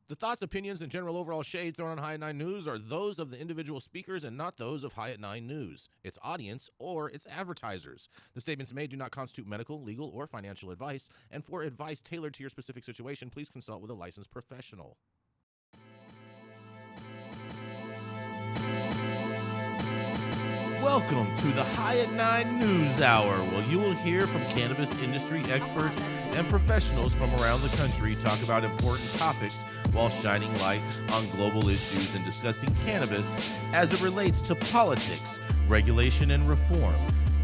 The thoughts, opinions, and general overall shade thrown on High at 9 News are those of the individual speakers and not those of High at 9 News, its audience, or its advertisers. The statements made do not constitute medical, legal, or financial advice, and for advice tailored to your specific situation, please consult with a licensed professional. Welcome to the High at 9 News Hour, where you will hear from cannabis industry experts and professionals from around the country talk about important topics while shining light on global issues and discussing cannabis as it relates to politics, regulation and reform,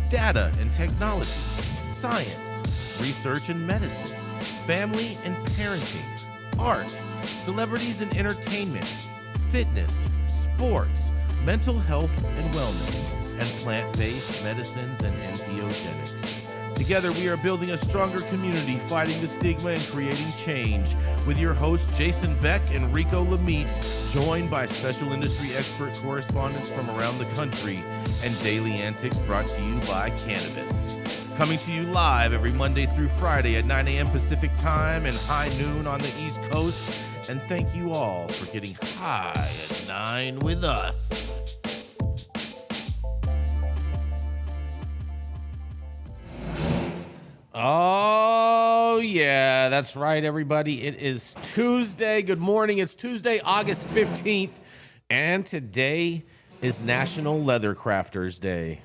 data and technology, science, research and medicine, family and parenting, art, celebrities and entertainment, fitness, sports, mental health and wellness, and plant-based medicines and entheogenics. Together, we are building a stronger community, fighting the stigma and creating change. With your hosts, Jason Beck and Rico Lamitte, joined by special industry expert correspondents from around the country, and daily antics brought to you by Cannabis. Coming to you live every Monday through Friday at 9 a.m. Pacific Time and high noon on the East Coast. And thank you all for getting high at 9 with us. Oh, yeah, that's right, everybody. It is Tuesday. Good morning. It's Tuesday, August 15th, and today is National Leathercrafters Day.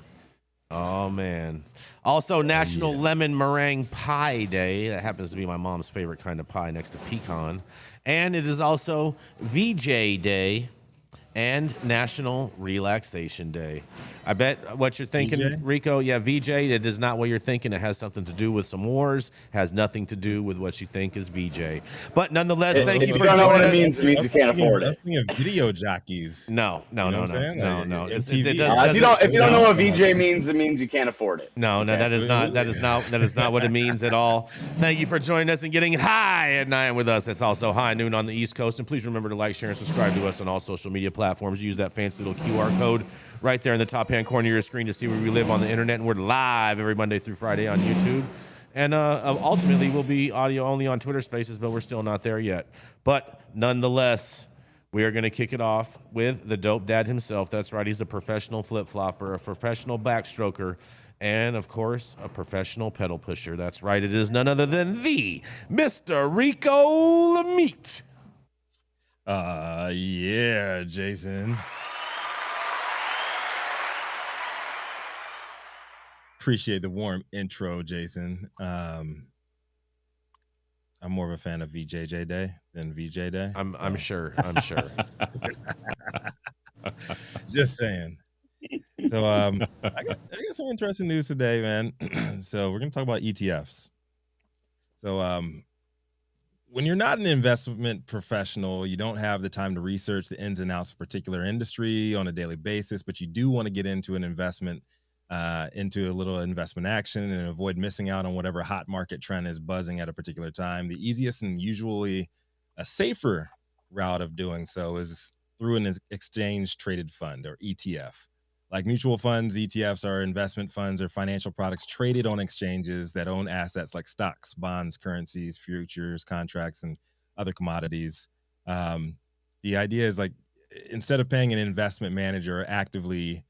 Oh, man. Also, National Lemon Meringue Pie Day. That happens to be my mom's favorite kind of pie next to pecan. And it is also VJ Day and National Relaxation Day. I bet what you're thinking, VJ? Rico, yeah, VJ, it is not what you're thinking. It has something to do with some wars, has nothing to do with what you think is VJ. But nonetheless, thank you for joining us. If you don't know what it means you can't afford it. Video jockeys. No. If you don't know what VJ means, it means you can't afford it. No, that is not what it means at all. Thank you for joining us and getting high at 9 with us. It's also high noon on the East Coast. And please remember to like, share, and subscribe to us on all social media platforms. Use that fancy little QR code right there in the top hand corner of your screen to see where we live on the internet. And we're live every Monday through Friday on YouTube. And ultimately, we'll be audio only on Twitter Spaces, but we're still not there yet. But nonetheless, we are going to kick it off with the dope dad himself. That's right. He's a professional flip-flopper, a professional backstroker, and, of course, a professional pedal pusher. That's right. It is none other than the Mr. Rico Lamitte. Yeah, Jason. Appreciate the warm intro, Jason. I'm more of a fan of VJJ Day than VJ Day. I'm sure. Just saying. So I got some interesting news today, man. So we're gonna talk about ETFs. So when you're not an investment professional, you don't have the time to research the ins and outs of a particular industry on a daily basis, but you do want to get into an investment, into a little investment action and avoid missing out on whatever hot market trend is buzzing at a particular time. The easiest and usually a safer route of doing so is through an exchange traded fund, or ETF. Like mutual funds, ETFs are investment funds or financial products traded on exchanges that own assets like stocks, bonds, currencies, futures, contracts, and other commodities. The idea is, like, instead of paying an investment manager actively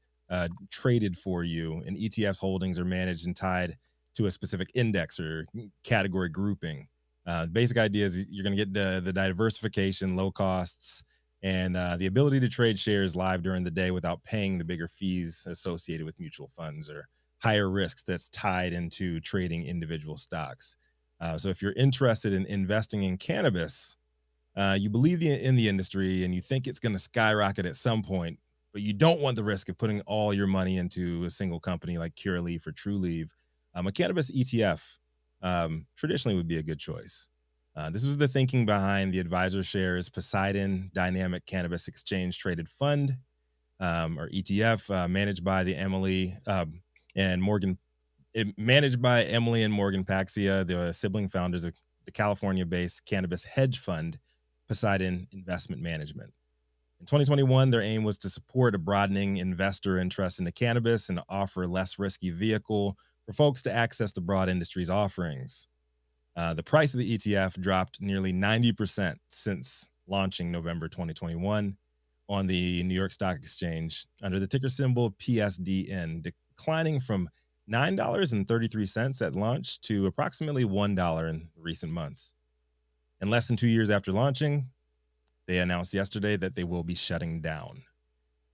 traded for you, and ETF's holdings are managed and tied to a specific index or category grouping. The basic idea is you're going to get the diversification, low costs, and the ability to trade shares live during the day without paying the bigger fees associated with mutual funds or higher risks that's tied into trading individual stocks. So if you're interested in investing in cannabis, you believe in the industry and you think it's going to skyrocket at some point, but you don't want the risk of putting all your money into a single company like Curaleaf or Trulieve, a cannabis ETF traditionally would be a good choice. This was the thinking behind the Advisor Shares Poseidon Dynamic Cannabis Exchange Traded Fund, or ETF, managed by Emily and Morgan Paxia, the sibling founders of the California-based cannabis hedge fund, Poseidon Investment Management. In 2021, their aim was to support a broadening investor interest into cannabis and offer a less risky vehicle for folks to access the broad industry's offerings. The price of the ETF dropped nearly 90% since launching November 2021 on the New York Stock Exchange under the ticker symbol PSDN, declining from $9.33 at launch to approximately $1 in recent months. In less than 2 years after launching, they announced yesterday that they will be shutting down.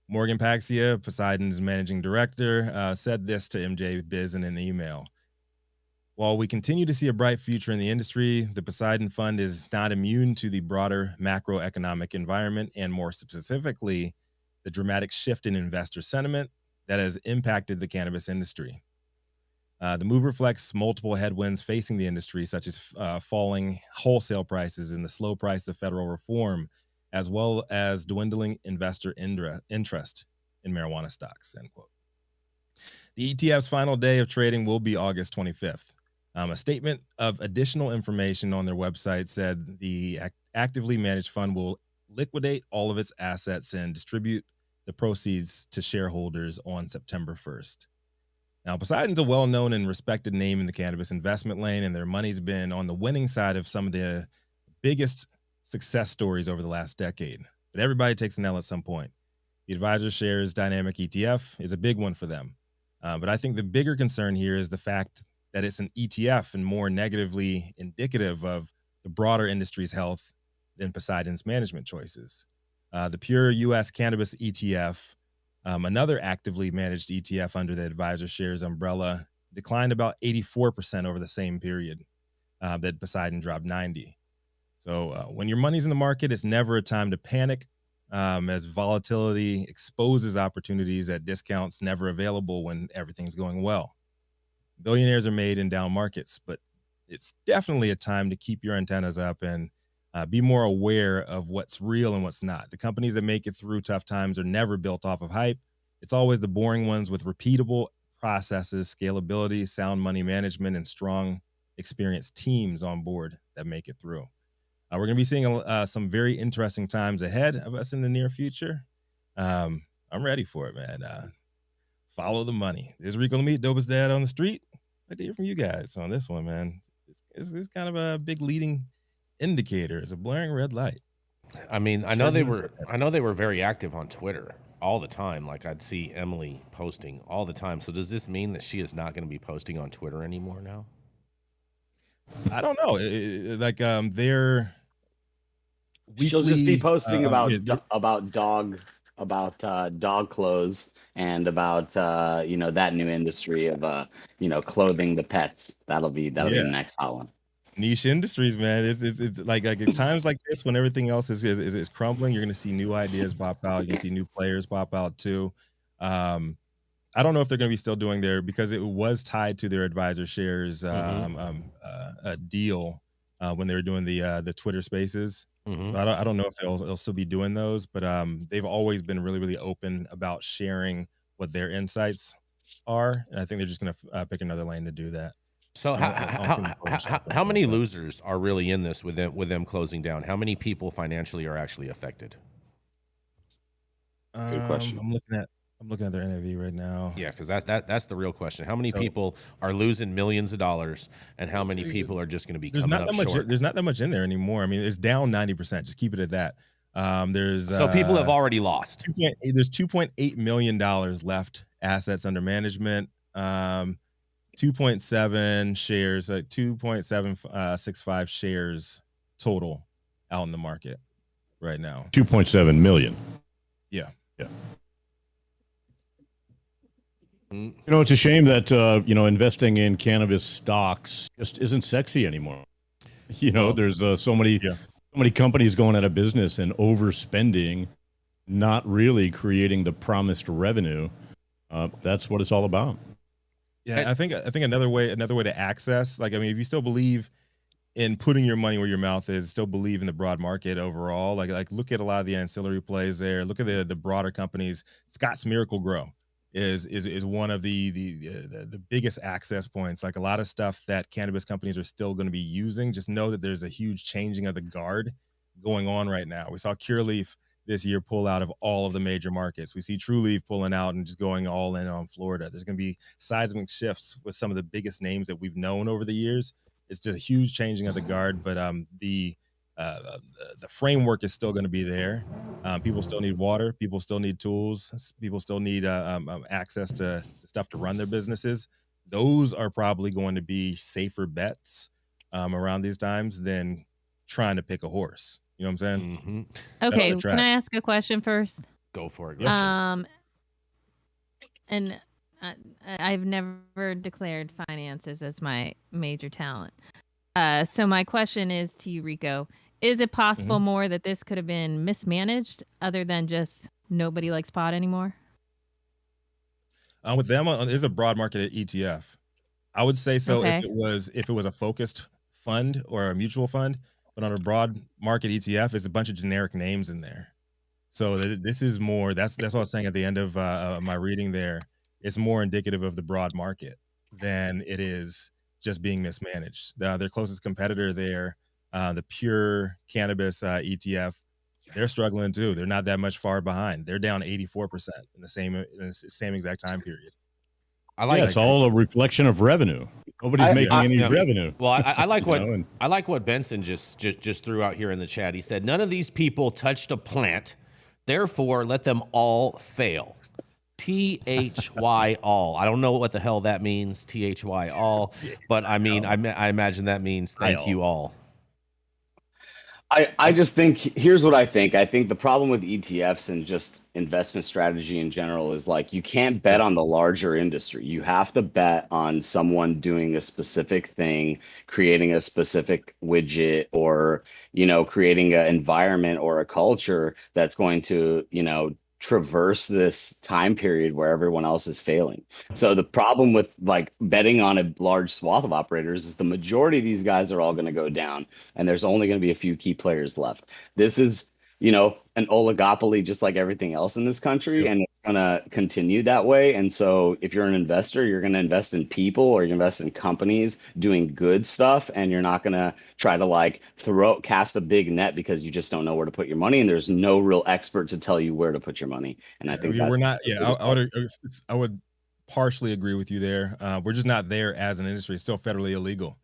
Morgan Paxia, Poseidon's managing director, said this to MJ Biz in an email. While we continue to see a bright future in the industry, the Poseidon Fund is not immune to the broader macroeconomic environment and more specifically, the dramatic shift in investor sentiment that has impacted the cannabis industry. The move reflects multiple headwinds facing the industry, such as falling wholesale prices and the slow price of federal reform, as well as dwindling investor interest in marijuana stocks, end quote. The ETF's final day of trading will be August 25th. A statement of additional information on their website said the actively managed fund will liquidate all of its assets and distribute the proceeds to shareholders on September 1st. Now, Poseidon's a well-known and respected name in the cannabis investment lane, and their money's been on the winning side of some of the biggest success stories over the last decade. But everybody takes an L at some point. The Advisor Shares Dynamic ETF is a big one for them. But I think the bigger concern here is the fact that it's an ETF and more negatively indicative of the broader industry's health than Poseidon's management choices. The Pure U.S. Cannabis ETF, another actively managed ETF under the Advisor Shares umbrella, declined about 84% over the same period that Poseidon dropped 90%. So when your money's in the market, it's never a time to panic, as volatility exposes opportunities at discounts never available when everything's going well. Billionaires are made in down markets, but it's definitely a time to keep your antennas up and be more aware of what's real and what's not. The companies that make it through tough times are never built off of hype. It's always the boring ones with repeatable processes, scalability, sound money management, and strong, experienced teams on board that make it through. We're going to be seeing some very interesting times ahead of us in the near future. I'm ready for it, man. Follow the money. This is Rico Lamitte, dopest dad on the street. I'd like to hear from you guys on this one, man. It's kind of a big leading indicator. It's a blaring red light. I mean, I know they were very active on Twitter all the time. Like I'd see Emily posting all the time. So does this mean that she is not going to be posting on Twitter anymore now? I don't know. They're weekly, she'll just be posting about dog clothes and about that new industry of clothing the pets. That'll be the next hot one. Niche industries, man. It's like at times like this when everything else is crumbling, you're gonna see new ideas pop out. You're gonna see new players pop out too. I don't know if they're going to be still doing because it was tied to their Advisor Shares deal when they were doing the Twitter Spaces. Mm-hmm. So I don't know if they'll still be doing those, but they've always been really, really open about sharing what their insights are, and I think they're just going to pick another lane to do that. So how many losers are really in this with them closing down? How many people financially are actually affected? Good question. I'm looking at their NAV right now. Yeah, because that's the real question. How many people are losing millions of dollars, and how many people are just going to be coming up short? There's not that much in there anymore. I mean, it's down 90%. Just keep it at that. So people have already lost. There's $2.8 million left assets under management. 2.7 shares, 2.765 shares total out in the market right now. 2.7 million. Yeah. It's a shame that investing in cannabis stocks just isn't sexy anymore. There's so many companies going out of business and overspending, not really creating the promised revenue. That's what it's all about. Yeah, I think another way to access, if you still believe in putting your money where your mouth is, still believe in the broad market overall, like look at a lot of the ancillary plays there. Look at the broader companies. Scott's Miracle-Gro is one of the biggest access points. Like a lot of stuff that cannabis companies are still going to be using. Just know that there's a huge changing of the guard going on right now. We saw Cureleaf this year pull out of all of the major markets. We see True Leaf pulling out and just going all in on Florida. There's going to be seismic shifts with some of the biggest names that we've known over the years. It's just a huge changing of the guard, but the the framework is still going to be there. People still need water. People still need tools. People still need access to stuff to run their businesses. Those are probably going to be safer bets around these times than trying to pick a horse. You know what I'm saying? Mm-hmm. Okay, can I ask a question first? Go for it. Gretchen. And I've never declared finances as my major talent. So my question is to you, Rico. Is it possible more that this could have been mismanaged other than just nobody likes pot anymore? With them, there's a broad market ETF. I would say so Okay. if it was a focused fund or a mutual fund, but on a broad market ETF, it's a bunch of generic names in there. So this is more. That's what I was saying at the end of my reading there. It's more indicative of the broad market than it is just being mismanaged. Their closest competitor there, the pure cannabis ETF, they're struggling too. They're not that much far behind. They're down 84% in the same exact time period. It's all a reflection of revenue. Nobody's making any revenue. Well, I like what I like what Benson just threw out here in the chat. He said none of these people touched a plant, therefore let them all fail. THY all. I don't know what the hell that means. THY all, but I mean, I imagine that means thank you all. I just think here's what I think. I think the problem with ETFs and just investment strategy in general is like you can't bet on the larger industry. You have to bet on someone doing a specific thing, creating a specific widget, or creating an environment or a culture that's going to traverse this time period where everyone else is failing. So the problem with like betting on a large swath of operators is the majority of these guys are all going to go down and there's only going to be a few key players left. This is, an oligopoly just like everything else in this country, and it's going to continue that way. And so if you're an investor, you're going to invest in people or you invest in companies doing good stuff, and you're not going to try to cast a big net because you just don't know where to put your money, and there's no real expert to tell you where to put your money. And I think we're not. Yeah, I would partially agree with you there. We're just not there as an industry. It's still federally illegal.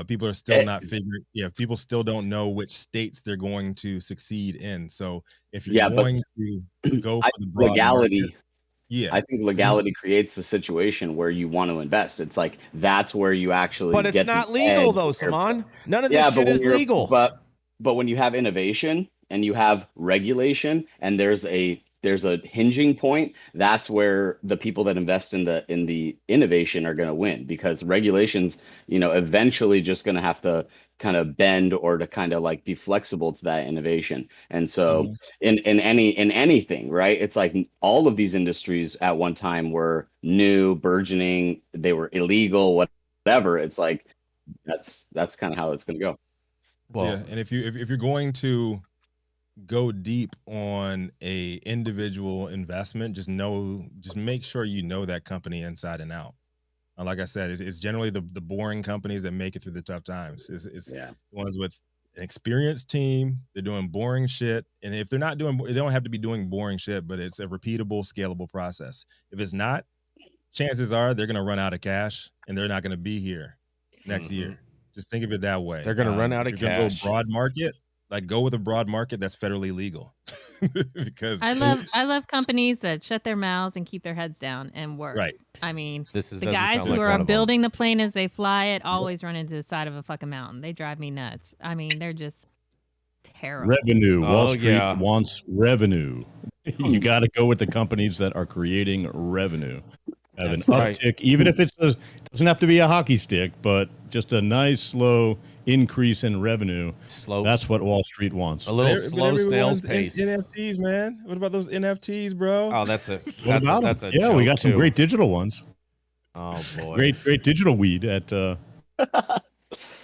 People are still not figuring. Yeah, people still don't know which states they're going to succeed in. So if you're going to go for the broad legality, market, I think legality creates the situation where you want to invest. It's like that's where you actually. But it's not legal though, Saman. None of this shit is legal. But when you have innovation and you have regulation, and there's a hinging point, that's where the people that invest in the innovation are going to win, because regulations, eventually just going to have to kind of bend or to kind of like be flexible to that innovation. And so in anything, right? It's like all of these industries at one time were new, burgeoning, they were illegal, whatever. It's like that's kind of how it's going to go. Well, yeah, and if you're going to go deep on a individual investment, just make sure you know that company inside and out. Like I said, it's generally the boring companies that make it through the tough times. It's ones with an experienced team. They're doing boring shit, and if they're not doing, they don't have to be doing boring shit, but it's a repeatable, scalable process. If it's not, chances are they're going to run out of cash and they're not going to be here next year. Just think of it that way. They're going to run out of cash. Go broad market. Like go with a broad market that's federally legal. Because I love companies that shut their mouths and keep their heads down and work. Right. I mean, the guys who are building the plane as they fly it always run into the side of a fucking mountain. They drive me nuts. I mean, they're just terrible. Revenue. Wall Street wants revenue. You got to go with the companies that are creating revenue. Have an uptick, even if it doesn't have to be a hockey stick, but just a nice slow increase in revenue. That's what Wall Street wants. A little slow snail's pace. NFTs, man. What about those NFTs, bro? Oh, that's a yeah. We got some great digital ones. Oh boy, great digital weed at.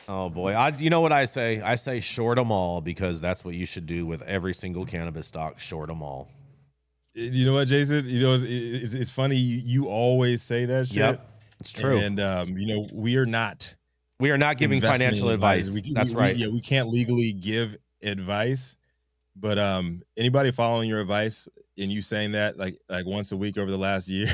Oh boy, you know what I say? I say short them all, because that's what you should do with every single cannabis stock. Short them all. You know what, Jason? It's funny. You always say that shit. Yep, it's true. And we are not giving financial advice. That's right. We can't legally give advice, but anybody following your advice and you saying that like once a week over the last year,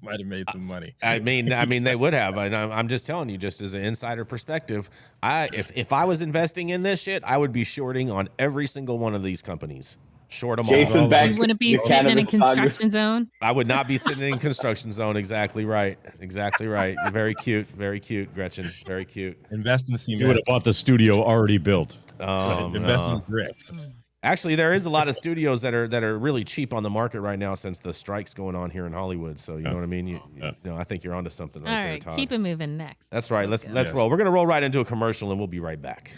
might have made some money. I mean, they would have. I'm just telling you, just as an insider perspective. If I was investing in this shit, I would be shorting on every single one of these companies. Short them Jason all. Beck, You wouldn't be the sitting in a cannabis saga. construction zone. I would not be sitting in construction zone. Exactly right. Exactly right. Very cute. Very cute, Gretchen. Very cute. Invest in cement. You would have bought the studio already built. Invest in bricks. Actually, there is a lot of studios that are really cheap on the market right now since the strike's going on here in Hollywood. So you know what I mean. You know, I think you're onto something right All there, right, Todd. keep it moving. Next. That's right. Let's Yes. roll. We're gonna roll right into a commercial, and we'll be right back.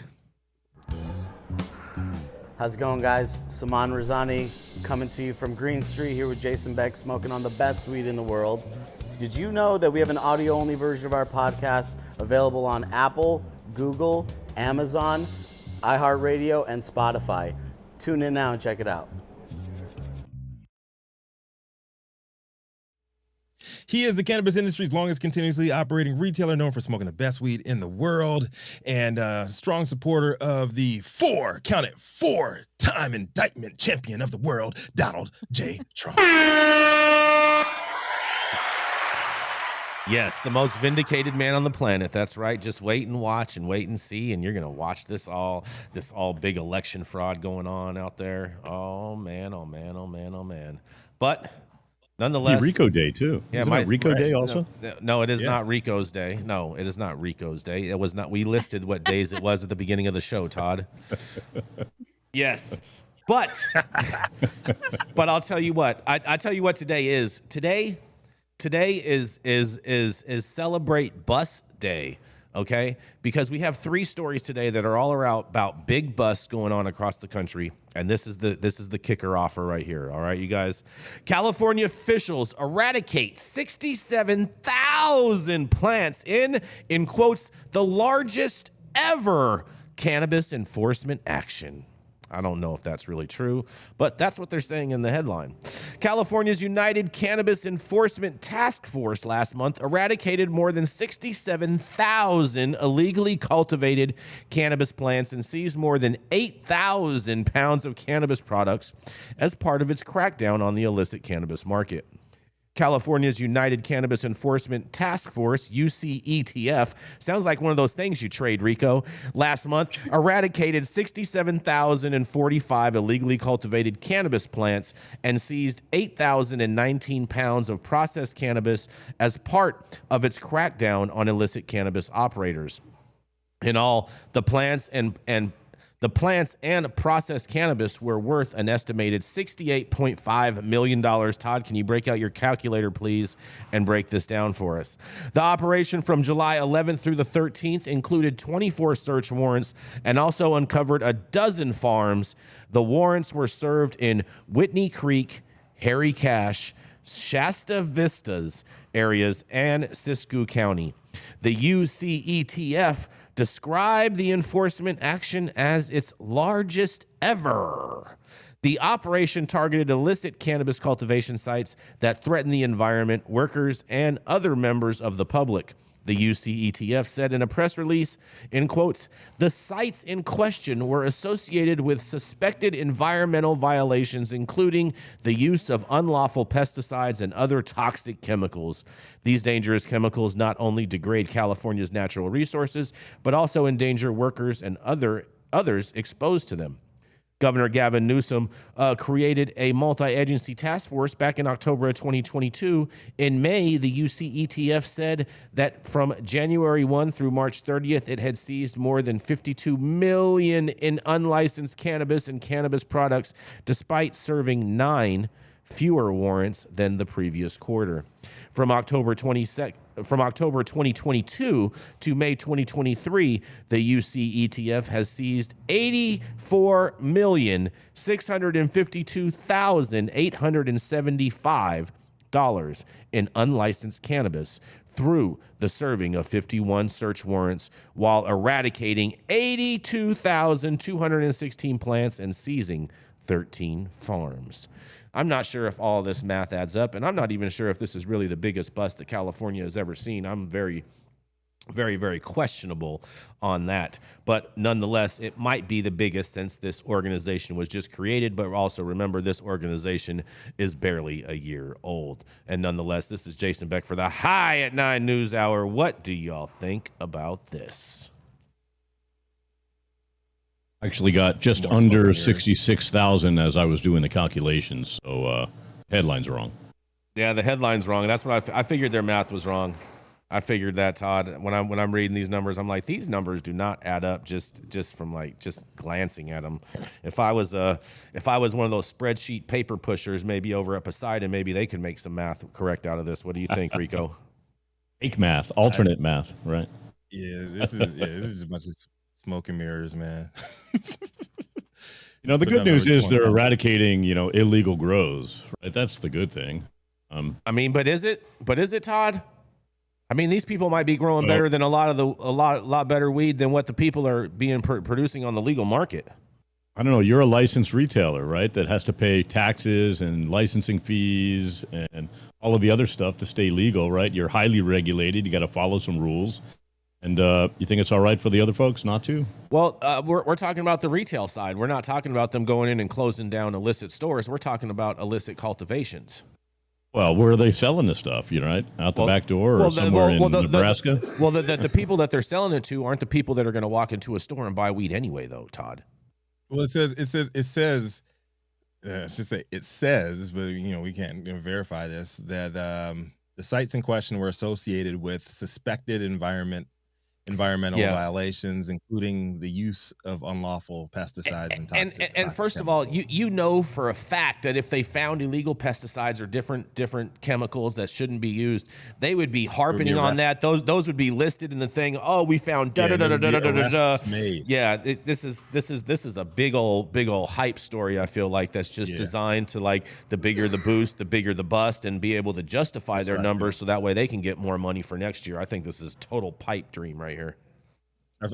How's it going, guys? Saman Razani coming to you from Green Street here with Jason Beck, smoking on the best weed in the world. Did you know that we have an audio-only version of our podcast available on Apple, Google, Amazon, iHeartRadio, and Spotify? Tune in now and check it out. He is the cannabis industry's longest continuously operating retailer, known for smoking the best weed in the world, and a strong supporter of the four-time indictment champion of the world, Donald J. Trump. Yes, the most vindicated man on the planet. That's right. Just wait and watch and wait and see, and you're gonna watch this all big election fraud going on out there. Oh man, oh man, oh man, oh man. But nonetheless, Rico Day too. Yeah, Isn't it Rico Day also? No, it is not Rico's Day. No, it is not Rico's Day. It was not. We listed what days it was at the beginning of the show, Todd. Yes, but I'll tell you what. I tell you what today is. Today is Celebrate Bus Day, okay? Because we have 3 stories today that are all about big busts going on across the country, and this is the kicker offer right here. All right, you guys. California officials eradicate 67,000 plants in quotes the largest ever cannabis enforcement action. I don't know if that's really true, but that's what they're saying in the headline. California's United Cannabis Enforcement Task Force last month eradicated more than 67,000 illegally cultivated cannabis plants and seized more than 8,000 pounds of cannabis products as part of its crackdown on the illicit cannabis market. California's United Cannabis Enforcement Task Force, UCETF, sounds like one of those things you trade, Rico, last month eradicated 67,045 illegally cultivated cannabis plants and seized 8,019 pounds of processed cannabis as part of its crackdown on illicit cannabis operators. In all, the plants and processed cannabis were worth an estimated $68.5 million. Todd, can you break out your calculator, please, and break this down for us? The operation from July 11th through the 13th included 24 search warrants and also uncovered a dozen farms. The warrants were served in Whitney Creek, Harry Cash, Shasta Vistas areas, and Siskiyou County. The UCETF described the enforcement action as its largest ever. The operation targeted illicit cannabis cultivation sites that threaten the environment, workers, and other members of the public. The UCETF said in a press release, in quotes, the sites in question were associated with suspected environmental violations, including the use of unlawful pesticides and other toxic chemicals. These dangerous chemicals not only degrade California's natural resources, but also endanger workers and others exposed to them. Governor Gavin Newsom created a multi-agency task force back in October of 2022. In May, the UCETF said that from January 1 through March 30th, it had seized more than $52 million in unlicensed cannabis and cannabis products, despite serving 9 fewer warrants than the previous quarter. From October 2022 to May 2023, the UCETF has seized $84,652,875 in unlicensed cannabis through the serving of 51 search warrants, while eradicating 82,216 plants and seizing 13 farms. I'm not sure if all this math adds up, and I'm not even sure if this is really the biggest bust that California has ever seen. I'm very very, very questionable on that. But nonetheless, it might be the biggest since this organization was just created. But also remember, this organization is barely a year old. And nonetheless, this is Jason Beck for the High at 9 News Hour. What do y'all think about this? Actually got just under 66,000 as I was doing the calculations. So headline's wrong. Yeah, the headline's wrong. That's what I figured their math was wrong. I figured that, Todd. When I'm reading these numbers, I'm like, these numbers do not add up just from just glancing at them. If I was one of those spreadsheet paper pushers, maybe over at Poseidon, maybe they could make some math correct out of this. What do you think, Rico? Fake math, alternate math, right? Yeah, this is just a bunch of smoke and mirrors, man. The good news is they're eradicating, illegal grows, right? That's the good thing. I mean, but is it, Todd? I mean, these people might be growing better than a lot better weed than what the people are being producing on the legal market. I don't know. You're a licensed retailer, right? That has to pay taxes and licensing fees and all of the other stuff to stay legal, right? You're highly regulated. You got to follow some rules. And you think it's all right for the other folks not to? Well, we're talking about the retail side. We're not talking about them going in and closing down illicit stores. We're talking about illicit cultivations. Well, where are they selling this stuff? Right? Out the back door or somewhere in Nebraska? The people that they're selling it to aren't the people that are going to walk into a store and buy weed anyway, though, Todd. Well, it says, I should say it says, but we can't verify this, that the sites in question were associated with suspected environmental violations, including the use of unlawful pesticides and toxic and first of all, you know for a fact that if they found illegal pesticides or different chemicals that shouldn't be used, they would be harping on that. Those would be listed in the thing. Oh, we found da da da da da da da. Yeah, this is a big old hype story. I feel like that's just designed to, like, the bigger the boost, the bigger the bust, and be able to justify their numbers so that way they can get more money for next year. I think this is total pipe dream right here.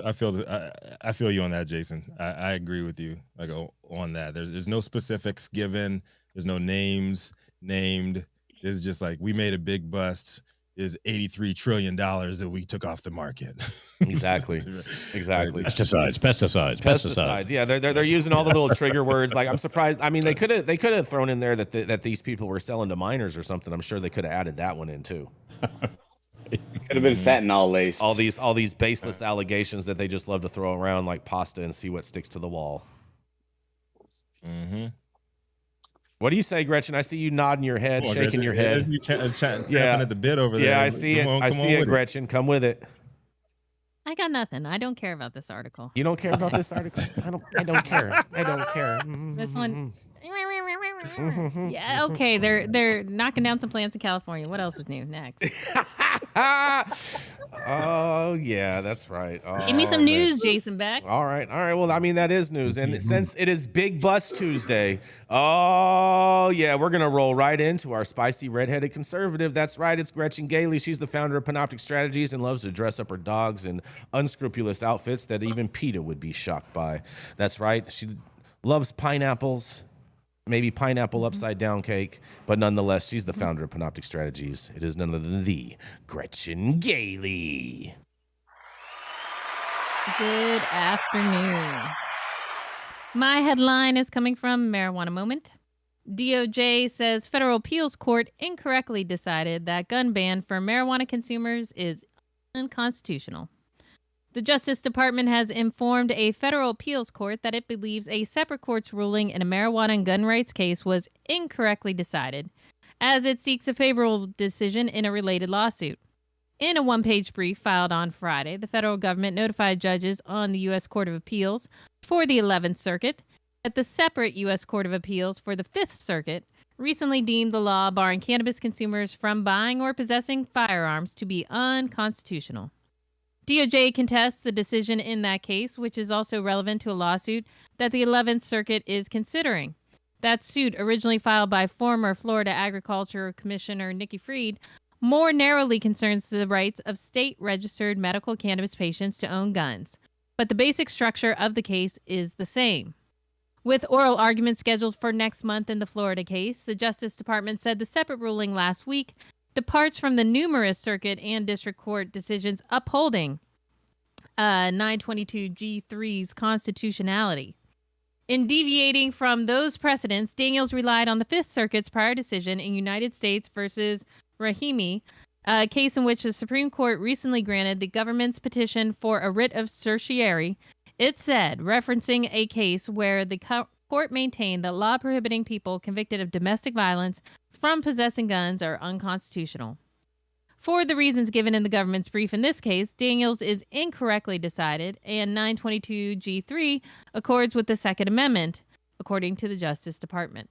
I feel you on that, Jason. I agree with you. Like, on that. There's no specifics given. There's no names named. It's just like, we made a big bust. Is $83 trillion that we took off the market. Exactly. Pesticides. Yeah, they're using all the little trigger words. Like, I'm surprised. I mean, they could have thrown in there that these people were selling to minors or something. I'm sure they could have added that one in too. Could have been fentanyl laced. All these baseless allegations that they just love to throw around like pasta and see what sticks to the wall. Mm-hmm. What do you say, Gretchen? I see you nodding your head, shaking your head. Yeah, at the bit over there. Yeah, I see it. I see it, Gretchen. Come with it. I got nothing. I don't care about this article. You don't care about this article? I don't care. I don't care. This one. Yeah, okay. They're knocking down some plants in California. What else is new? Next. Oh yeah, that's right. Oh, give me some news, Jason Beck. All right. Well, I mean, that is news, and since it is Big Bust Tuesday, oh yeah, we're gonna roll right into our spicy redheaded conservative. That's right. It's Gretchen Gailey. She's the founder of Panoptic Strategies and loves to dress up her dogs in unscrupulous outfits that even PETA would be shocked by. That's right. She loves pineapples. Maybe pineapple upside down cake, but nonetheless, she's the founder of Panoptic Strategies. It is none other than the Gretchen Gailey. Good afternoon. My headline is coming from Marijuana Moment. DOJ says federal appeals court incorrectly decided that gun ban for marijuana consumers is unconstitutional. The Justice Department has informed a federal appeals court that it believes a separate court's ruling in a marijuana and gun rights case was incorrectly decided, as it seeks a favorable decision in a related lawsuit. In a one-page brief filed on Friday, the federal government notified judges on the U.S. Court of Appeals for the 11th Circuit that the separate U.S. Court of Appeals for the 5th Circuit recently deemed the law barring cannabis consumers from buying or possessing firearms to be unconstitutional. DOJ contests the decision in that case, which is also relevant to a lawsuit that the 11th Circuit is considering. That suit, originally filed by former Florida Agriculture Commissioner Nikki Fried, more narrowly concerns the rights of state-registered medical cannabis patients to own guns. But the basic structure of the case is the same. With oral arguments scheduled for next month in the Florida case, the Justice Department said the separate ruling last week departs from the numerous circuit and district court decisions upholding 922G3's constitutionality. In deviating from those precedents, Daniels relied on the Fifth Circuit's prior decision in United States versus Rahimi, a case in which the Supreme Court recently granted the government's petition for a writ of certiorari. It said, referencing a case where the court maintained that law prohibiting people convicted of domestic violence from possessing guns are unconstitutional. For the reasons given in the government's brief in this case, Daniels is incorrectly decided, and 922G3 accords with the Second Amendment, according to the Justice Department.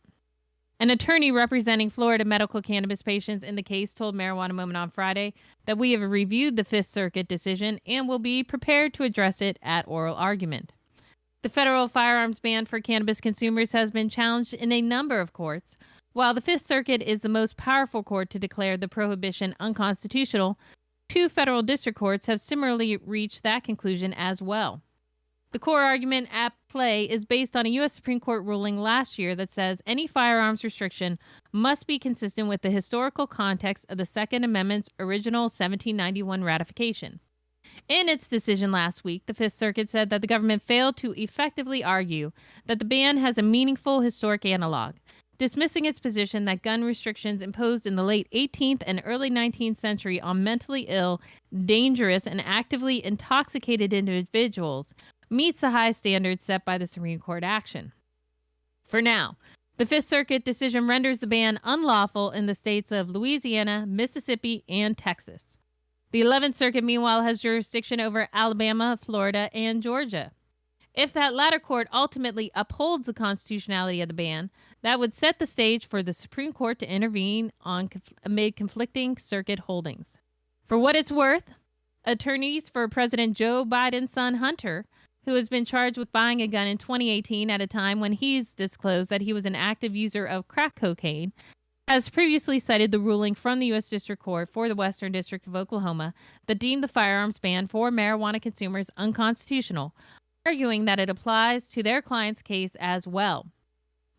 An attorney representing Florida medical cannabis patients in the case told Marijuana Moment on Friday that we have reviewed the Fifth Circuit decision and will be prepared to address it at oral argument. The federal firearms ban for cannabis consumers has been challenged in a number of courts. While the Fifth Circuit is the most powerful court to declare the prohibition unconstitutional, 2 federal district courts have similarly reached that conclusion as well. The core argument at play is based on a U.S. Supreme Court ruling last year that says any firearms restriction must be consistent with the historical context of the Second Amendment's original 1791 ratification. In its decision last week, the Fifth Circuit said that the government failed to effectively argue that the ban has a meaningful historic analog, dismissing its position that gun restrictions imposed in the late 18th and early 19th century on mentally ill, dangerous, and actively intoxicated individuals meets the high standards set by the Supreme Court action. For now, the Fifth Circuit decision renders the ban unlawful in the states of Louisiana, Mississippi, and Texas. The 11th Circuit, meanwhile, has jurisdiction over Alabama, Florida, and Georgia. If that latter court ultimately upholds the constitutionality of the ban, that would set the stage for the Supreme Court to intervene amid conflicting circuit holdings. For what it's worth, attorneys for President Joe Biden's son Hunter, who has been charged with buying a gun in 2018 at a time when he's disclosed that he was an active user of crack cocaine, has previously cited the ruling from the U.S. District Court for the Western District of Oklahoma that deemed the firearms ban for marijuana consumers unconstitutional, arguing that it applies to their client's case as well.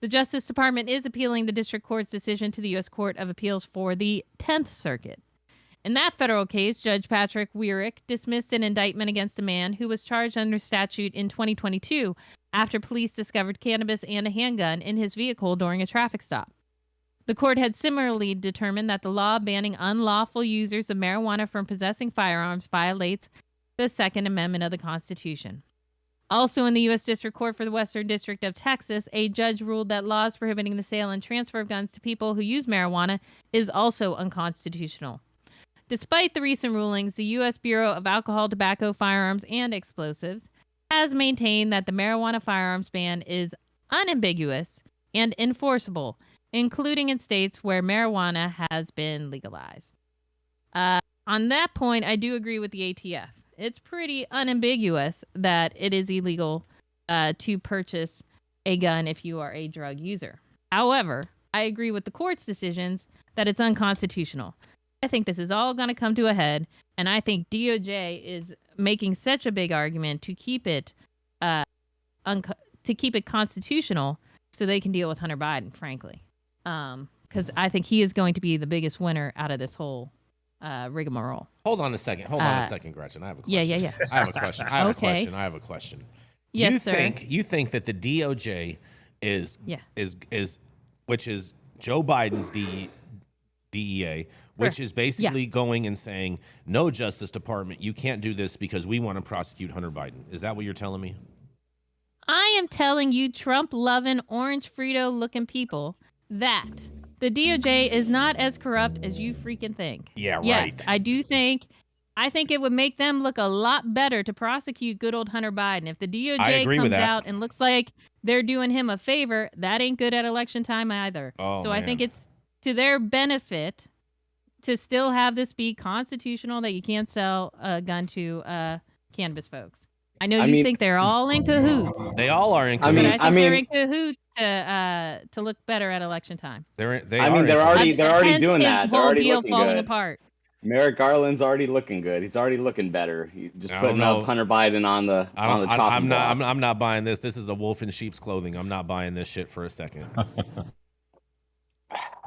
The Justice Department is appealing the District Court's decision to the U.S. Court of Appeals for the 10th Circuit. In that federal case, Judge Patrick Weirick dismissed an indictment against a man who was charged under statute in 2022 after police discovered cannabis and a handgun in his vehicle during a traffic stop. The court had similarly determined that the law banning unlawful users of marijuana from possessing firearms violates the Second Amendment of the Constitution. Also in the U.S. District Court for the Western District of Texas, a judge ruled that laws prohibiting the sale and transfer of guns to people who use marijuana is also unconstitutional. Despite the recent rulings, the U.S. Bureau of Alcohol, Tobacco, Firearms, and Explosives has maintained that the marijuana firearms ban is unambiguous and enforceable, including in states where marijuana has been legalized. On that point, I do agree with the ATF. It's pretty unambiguous that it is illegal to purchase a gun if you are a drug user. However, I agree with the court's decisions that it's unconstitutional. I think this is all going to come to a head, and I think DOJ is making such a big argument to keep it constitutional so they can deal with Hunter Biden, frankly. Because I think he is going to be the biggest winner out of this whole rigmarole. Hold on a second, Gretchen. I have a question. Yeah. I have a question. Yes, sir. You think that the DOJ is which is Joe Biden's DEA, which is basically going and saying, no, Justice Department, you can't do this because we want to prosecute Hunter Biden. Is that what you're telling me? I am telling you, Trump-loving, orange Frito-looking people, that the DOJ is not as corrupt as you freaking think. Yeah, right. Yes, I think it would make them look a lot better to prosecute good old Hunter Biden. If the DOJ comes out and looks like they're doing him a favor, that ain't good at election time either. I think it's to their benefit to still have this be constitutional that you can't sell a gun to cannabis folks. I know you think they're all in cahoots. They all are in cahoots. I think they're in cahoots to look better at election time. They're already doing that. They're already looking falling good. Apart. Merrick Garland's already looking good. He's already looking better. He's just putting up Hunter Biden on the chopping block. I'm not buying this. This is a wolf in sheep's clothing. I'm not buying this shit for a second.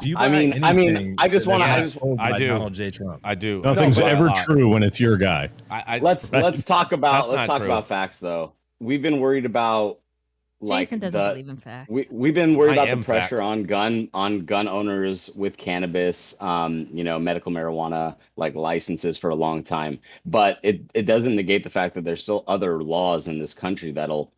Do you buy I mean, anything I just that's want to. not sold by I do. Donald J. Trump? I do. Nothing's but- ever true when it's your guy. Let's talk about That's not true. facts though. We've been worried about like Jason doesn't believe in facts. we've been worried I about am the pressure facts. on gun owners with cannabis, medical marijuana like licenses for a long time. But it doesn't negate the fact that there's still other laws in this country that'll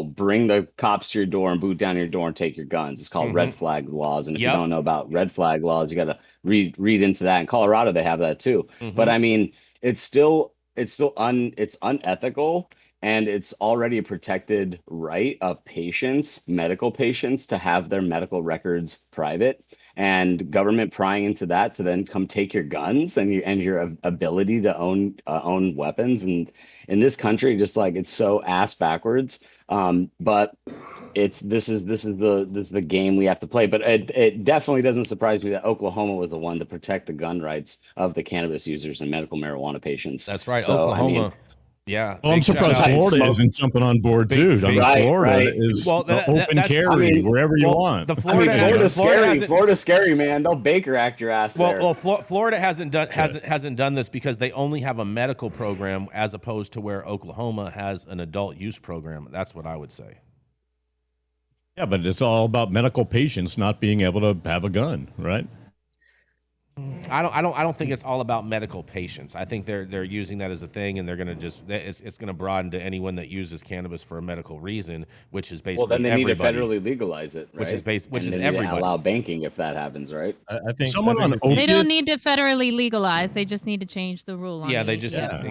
bring the cops to your door and boot down your door and take your guns. It's called red flag laws. And if you don't know about red flag laws, you got to read into that. In Colorado, they have that too. But I mean, it's unethical. And it's already a protected right of patients, medical patients, to have their medical records private, and government prying into that to then come take your guns and your ability to own weapons. And in this country, just like it's so ass backwards. But this is the game we have to play. But it definitely doesn't surprise me that Oklahoma was the one to protect the gun rights of the cannabis users and medical marijuana patients. That's right, So, Oklahoma. I mean, Yeah. Well, I'm surprised Florida isn't jumping on board too. Florida is open carry wherever you want. Florida's scary, man. They'll Baker Act your ass there. Well, Florida hasn't done this because they only have a medical program as opposed to where Oklahoma has an adult use program. That's what I would say. Yeah, but it's all about medical patients not being able to have a gun, right? I don't think it's all about medical patients. I think they're using that as a thing, and they're gonna it's gonna broaden to anyone that uses cannabis for a medical reason, which is basically then they everybody. need to federally legalize it, right? Which is they everybody. allow banking if that happens, right? I think they don't need to federally legalize. They just need to change the rule. On exactly.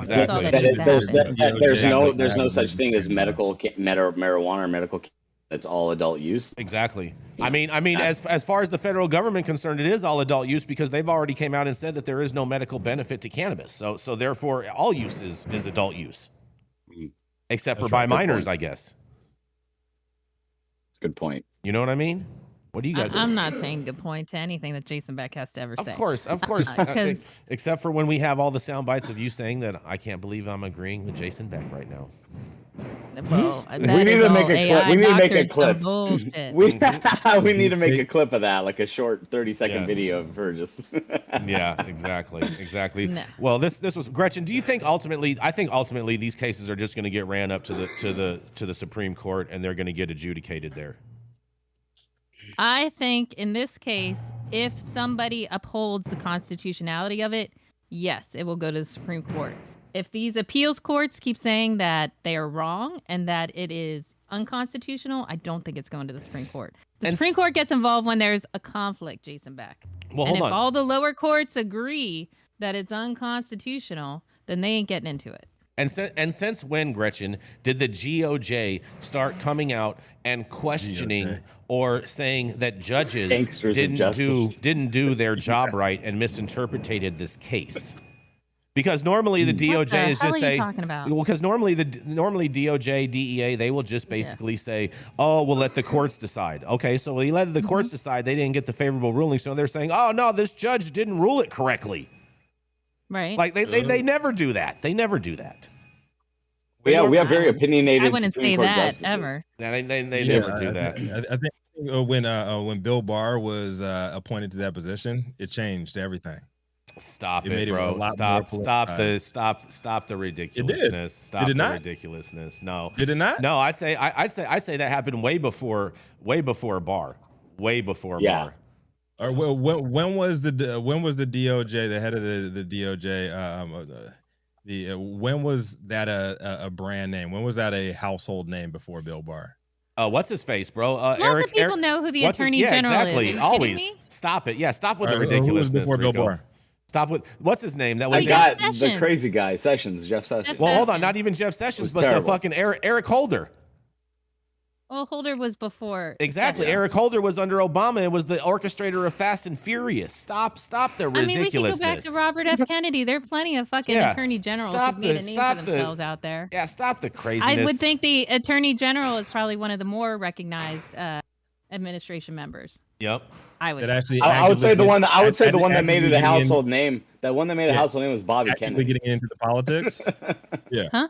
There's no such thing as medical marijuana or medical. It's all adult use. Exactly. I mean, as far as the federal government concerned, it is all adult use because they've already came out and said that there is no medical benefit to cannabis. So therefore, all use is adult use, except for by minors, I guess. Good point. You know what I mean? What do you guys? I'm not saying good point to anything that Jason Beck has to ever say. Of course. Except for when we have all the sound bites of you saying that I can't believe I'm agreeing with Jason Beck right now. Well, we need to make a clip. We need to make a clip. We need to make a clip of that, like a short 30-second video of her just. Yeah, exactly. No. Well, this was Gretchen. Do you think ultimately? I think ultimately these cases are just going to get ran up to the Supreme Court, and they're going to get adjudicated there. I think in this case, if somebody upholds the constitutionality of it, yes, it will go to the Supreme Court. If these appeals courts keep saying that they are wrong and that it is unconstitutional, I don't think it's going to the Supreme Court. The Supreme Court gets involved when there's a conflict, Jason Beck. Well, and if all the lower courts agree that it's unconstitutional, then they ain't getting into it. And since when, Gretchen, did the GOJ start coming out and questioning or saying that judges didn't do their job right and misinterpreted this case? Because normally the DOJ is just saying, well, because normally DOJ, DEA, they will just basically say, oh, we'll let the courts decide. Okay, so we let the courts decide. They didn't get the favorable ruling, so they're saying, oh no, this judge didn't rule it correctly. Right. Like they never do that. They never do that. We have very opinionated. I wouldn't say that ever. Yeah, they never do that. I think when Bill Barr was appointed to that position, it changed everything. Stop it, bro! Stop the ridiculousness! Stop the ridiculousness! No, did it not? No, I'd say that happened way before Barr, Barr. Or when was the DOJ, the head of the DOJ? When was that a brand name? When was that a household name before Bill Barr? What's his face, bro? Lots of people know who the Attorney General exactly. is. Always stop it. Yeah, stop with the ridiculousness. Who was before Bill Barr? Stop with what's his name? That was the crazy guy, Jeff Sessions. Well, hold on, not even Jeff Sessions, but the fucking Eric Holder. Well, Holder was before. Exactly. Sessions. Eric Holder was under Obama and was the orchestrator of Fast and Furious. Stop the ridiculousness. I mean, we can go back to Robert F. Kennedy. There are plenty of fucking attorney generals who've made a name for themselves out there. Yeah, stop the craziness. I would think the attorney general is probably one of the more recognized administration members. Yep. I would say the one that made it a household name. That one that made a household name was Bobby Kennedy. Getting into the politics. Yeah. Huh?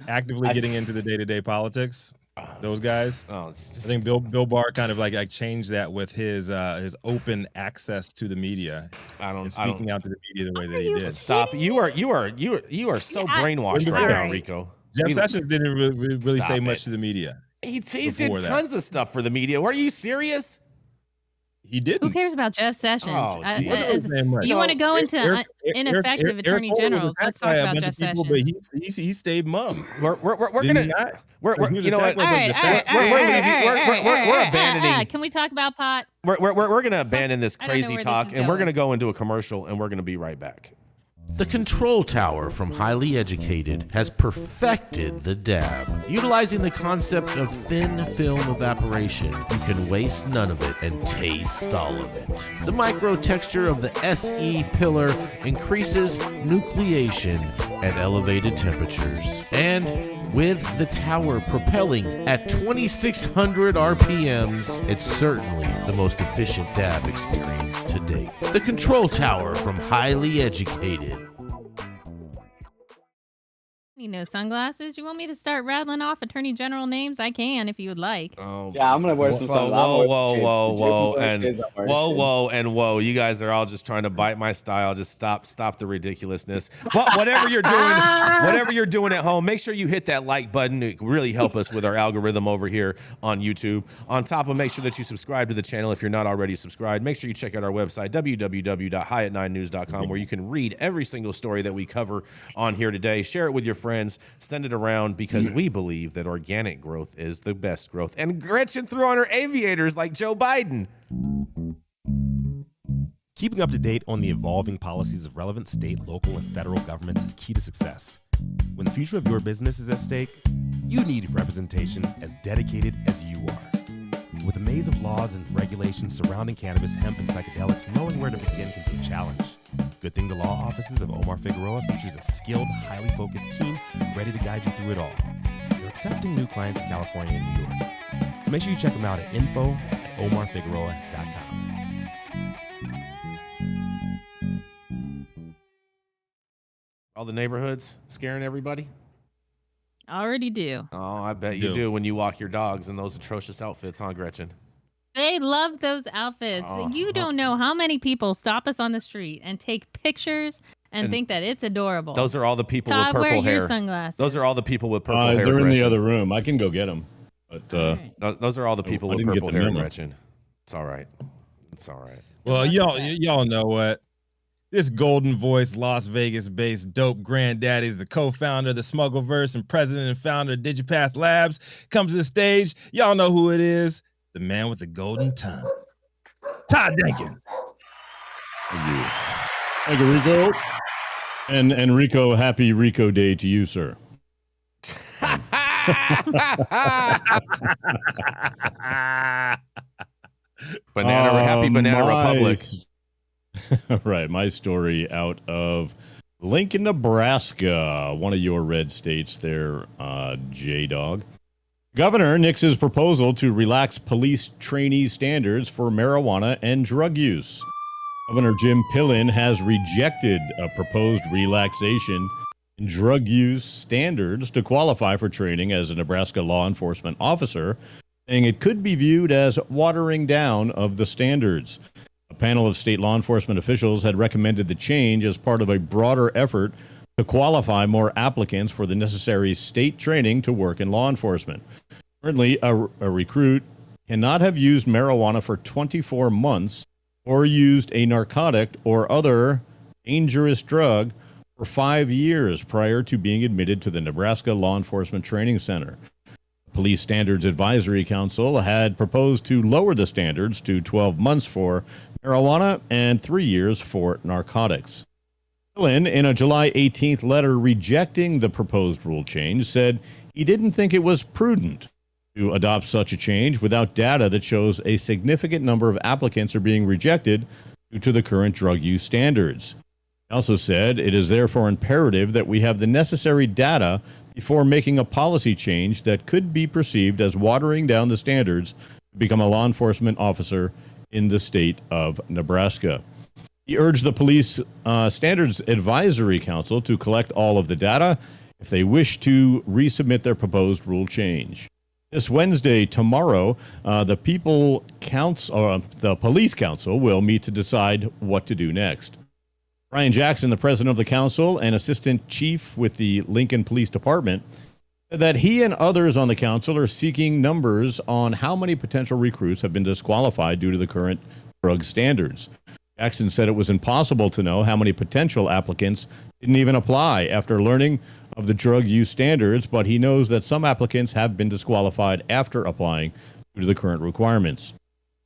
Actively getting into the day-to-day politics. those guys. Oh, it's just, I think Bill Barr kind of like changed that with his open access to the media. Speaking out to the media the way that he did. Stop. You are so brainwashed right now, Rico. Jeff Sessions didn't really say much to the media. He did tons of stuff for the media. Are you serious? He didn't. Who cares about Jeff Sessions? Oh, you want to go into ineffective attorney generals? Let's talk about Jeff Sessions. But he stayed mum. We're gonna. You know what? All right. We're abandoning. Can we talk about pot? We're gonna abandon this crazy talk, and we're gonna go into a commercial, and we're gonna be right back. The Control Tower from Highly Educated has perfected the dab. Utilizing the concept of thin film evaporation, you can waste none of it and taste all of it. The micro texture of the SE pillar increases nucleation at elevated temperatures. And with the tower propelling at 2,600 RPMs, it's certainly the most efficient dab experience to date. The Control Tower from Highly Educated. Sunglasses. You want me to start rattling off attorney general names? I can if you would like. Yeah, I'm gonna wear some sunglasses. Whoa. You guys are all just trying to bite my style. Just stop the ridiculousness. But whatever you're doing at home, make sure you hit that like button. It really help us with our algorithm over here on YouTube. On top of, make sure that you subscribe to the channel if you're not already subscribed. Make sure you check out our website, www.highat9news.com, where you can read every single story that we cover on here today. Share it with your friends. Send it around, because we believe that organic growth is the best growth. And Gretchen threw on her aviators like Joe Biden. Keeping up to date on the evolving policies of relevant state, local, and federal governments is key to success. When the future of your business is at stake, you need representation as dedicated as you are. With a maze of laws and regulations surrounding cannabis, hemp, and psychedelics, knowing where to begin can be a challenge. Good thing the law offices of Omar Figueroa features a skilled, highly focused team ready to guide you through it all. They're accepting new clients in California and New York. So make sure you check them out at info@omarfigueroa.com. All the neighborhoods scaring everybody? Already do. Oh, I bet you do when you walk your dogs in those atrocious outfits, huh, Gretchen? They love those outfits. You don't know how many people stop us on the street and take pictures and think that it's adorable. Those are all the people Todd, with purple wear hair. Your sunglasses. Those are all the people with purple hair. They're in Gretchen. the other room. I can go get them. But those are all the people with purple hair, Gretchen. It's all right. It's all right. Well, y'all know what? This golden voice, Las Vegas-based dope granddaddy is the co-founder of the Smuggleverse and president and founder of Digipath Labs. Comes to the stage. Y'all know who it is. The man with the golden tongue. Todd Denkin. Thank you, Rico. And Rico, happy Rico Day to you, sir. Happy Banana Republic. Right, my story out of Lincoln, Nebraska, one of your red states there, J-Dog. Governor nixes proposal to relax police trainee standards for marijuana and drug use. Governor Jim Pillen has rejected a proposed relaxation in drug use standards to qualify for training as a Nebraska law enforcement officer, saying it could be viewed as watering down of the standards. A panel of state law enforcement officials had recommended the change as part of a broader effort to qualify more applicants for the necessary state training to work in law enforcement. Currently, a recruit cannot have used marijuana for 24 months or used a narcotic or other dangerous drug for 5 years prior to being admitted to the Nebraska Law Enforcement Training Center. Police Standards Advisory Council had proposed to lower the standards to 12 months for marijuana and 3 years for narcotics. Pillen, in a July 18th letter rejecting the proposed rule change, said he didn't think it was prudent to adopt such a change without data that shows a significant number of applicants are being rejected due to the current drug use standards. He also said it is therefore imperative that we have the necessary data before making a policy change that could be perceived as watering down the standards to become a law enforcement officer in the state of Nebraska. He urged the Police Standards Advisory Council to collect all of the data if they wish to resubmit their proposed rule change. This Wednesday, tomorrow, the police council will meet to decide what to do next. Brian Jackson, the president of the council and assistant chief with the Lincoln Police Department, said that he and others on the council are seeking numbers on how many potential recruits have been disqualified due to the current drug standards. Jackson said it was impossible to know how many potential applicants didn't even apply after learning of the drug use standards, but he knows that some applicants have been disqualified after applying due to the current requirements.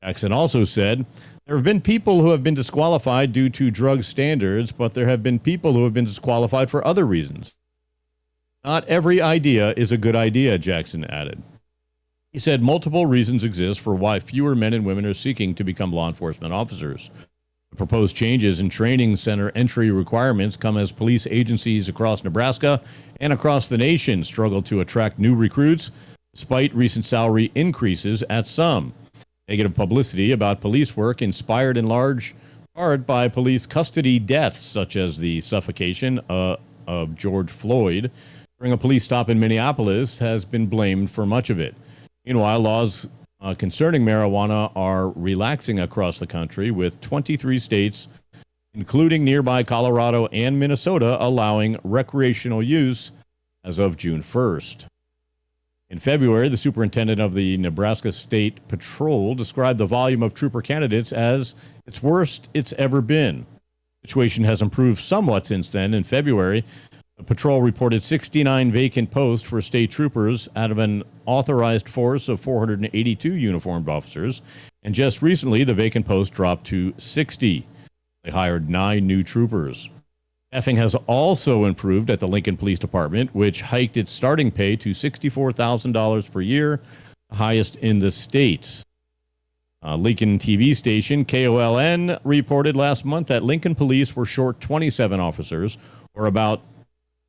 Jackson also said there have been people who have been disqualified due to drug standards, but there have been people who have been disqualified for other reasons. Not every idea is a good idea, Jackson added. He said multiple reasons exist for why fewer men and women are seeking to become law enforcement officers. The proposed changes in training center entry requirements come as police agencies across Nebraska and across the nation struggle to attract new recruits, despite recent salary increases at some. Negative publicity about police work, inspired in large part by police custody deaths, such as the suffocation of George Floyd during a police stop in Minneapolis, has been blamed for much of it. Meanwhile, laws concerning marijuana are relaxing across the country, with 23 states, including nearby Colorado and Minnesota, allowing recreational use as of June 1st. In February, the superintendent of the Nebraska State Patrol described the volume of trooper candidates as its worst it's ever been. The situation has improved somewhat since then. In February, the patrol reported 69 vacant posts for state troopers out of an authorized force of 482 uniformed officers, and just recently the vacant post dropped to 60. They hired 9 new troopers. Staffing has also improved at the Lincoln Police Department, which hiked its starting pay to $64,000 per year, the highest in the state. Lincoln TV station KOLN reported last month that Lincoln Police were short 27 officers, or about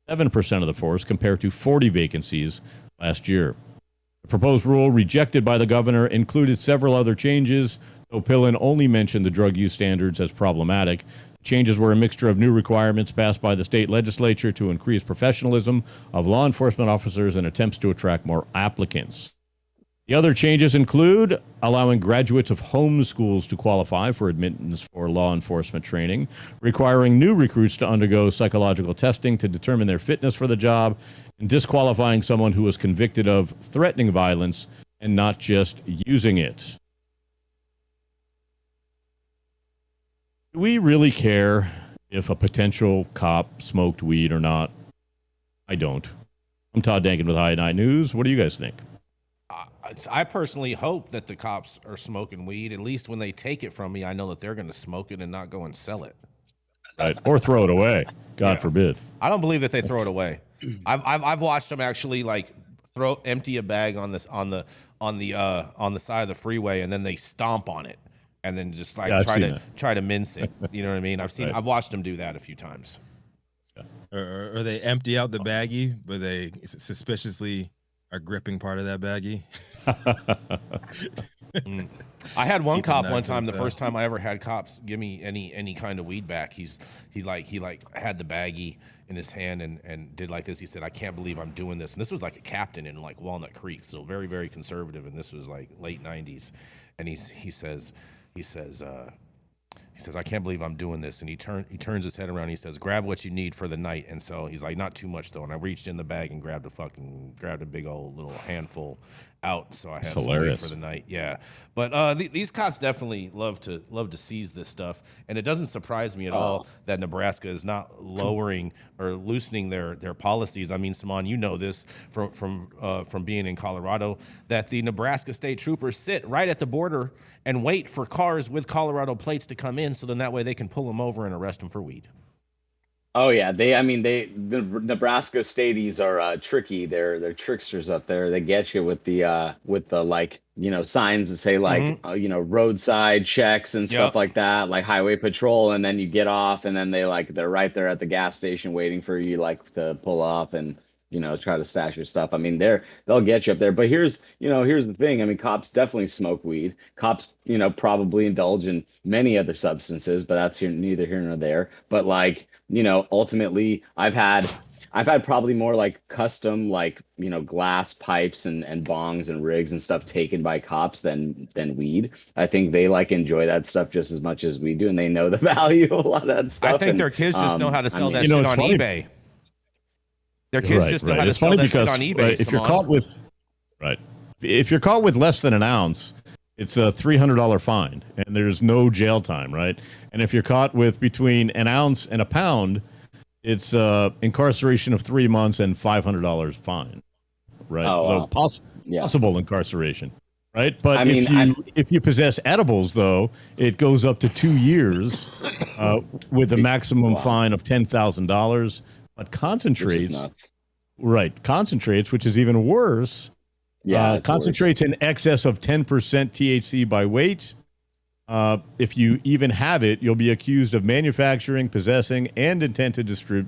7% of the force, compared to 40 vacancies last year. The proposed rule, rejected by the governor, included several other changes, though Pillen only mentioned the drug use standards as problematic. The changes were a mixture of new requirements passed by the state legislature to increase professionalism of law enforcement officers and attempts to attract more applicants. The other changes include allowing graduates of home schools to qualify for admittance for law enforcement training, requiring new recruits to undergo psychological testing to determine their fitness for the job, and disqualifying someone who was convicted of threatening violence and not just using it. Do we really care if a potential cop smoked weed or not? I don't. I'm Todd Denkin with High Night News. What do you guys think? I personally hope that the cops are smoking weed. At least when they take it from me, I know that they're going to smoke it and not go and sell it. Right. Or throw it away. God forbid. I don't believe that they throw it away. I've watched them actually like empty a bag on the side of the freeway, and then they stomp on it and then just like try to mince it. You know what I mean? I've watched them do that a few times. Or they empty out the baggie, but they suspiciously are gripping part of that baggie. I had one cop one time. The first time I ever had cops give me any kind of weed back, he had the baggie in his hand and did like this. He said, "I can't believe I'm doing this." And this was like a captain in like Walnut Creek, so very, very conservative. And this was like late '90s. And he says, "I can't believe I'm doing this." And he turns his head around. And he says, "Grab what you need for the night." And so he's like, "Not too much though." And I reached in the bag and grabbed a big old little handful out. So I had some weed for the night. Yeah, but these cops definitely love to seize this stuff, and it doesn't surprise me at all that Nebraska is not lowering or loosening their policies. I mean, Saman, you know this from being in Colorado, that the Nebraska state troopers sit right at the border and wait for cars with Colorado plates to come in, so then that way they can pull them over and arrest them for weed. Oh yeah, the Nebraska Stadies are tricky. They're tricksters up there. They get you with the like, you know, signs that say like you know, roadside checks and stuff like that, like highway patrol, and then you get off and then they're right there at the gas station waiting for you like to pull off and, you know, try to stash your stuff. I mean, they'll get you up there. But here's the thing. I mean, cops definitely smoke weed. Cops, you know, probably indulge in many other substances, but that's neither here nor there. But like, you know, ultimately, I've had I've had probably more like custom, like, you know, glass pipes and bongs and rigs and stuff taken by cops than weed. I think they like enjoy that stuff just as much as we do, and they know the value of a lot of that stuff. I think and, their kids just know how to sell that you know, shit it's on funny. eBay. Their kids just know how to It's sell funny that because, shit on eBay. right, if you're caught with if you're caught with less than an ounce, it's a $300 fine, and there's no jail time, right? And if you're caught with between an ounce and a pound, it's incarceration of 3 months and $500 fine, right? Oh, so wow. possible incarceration, right? But I mean, if you possess edibles, though, it goes up to 2 years with a maximum fine of $10,000. But concentrates, concentrates, which is even worse. Yeah, concentrates in excess of 10% THC by weight. If you even have it, you'll be accused of manufacturing, possessing, and intent to distribute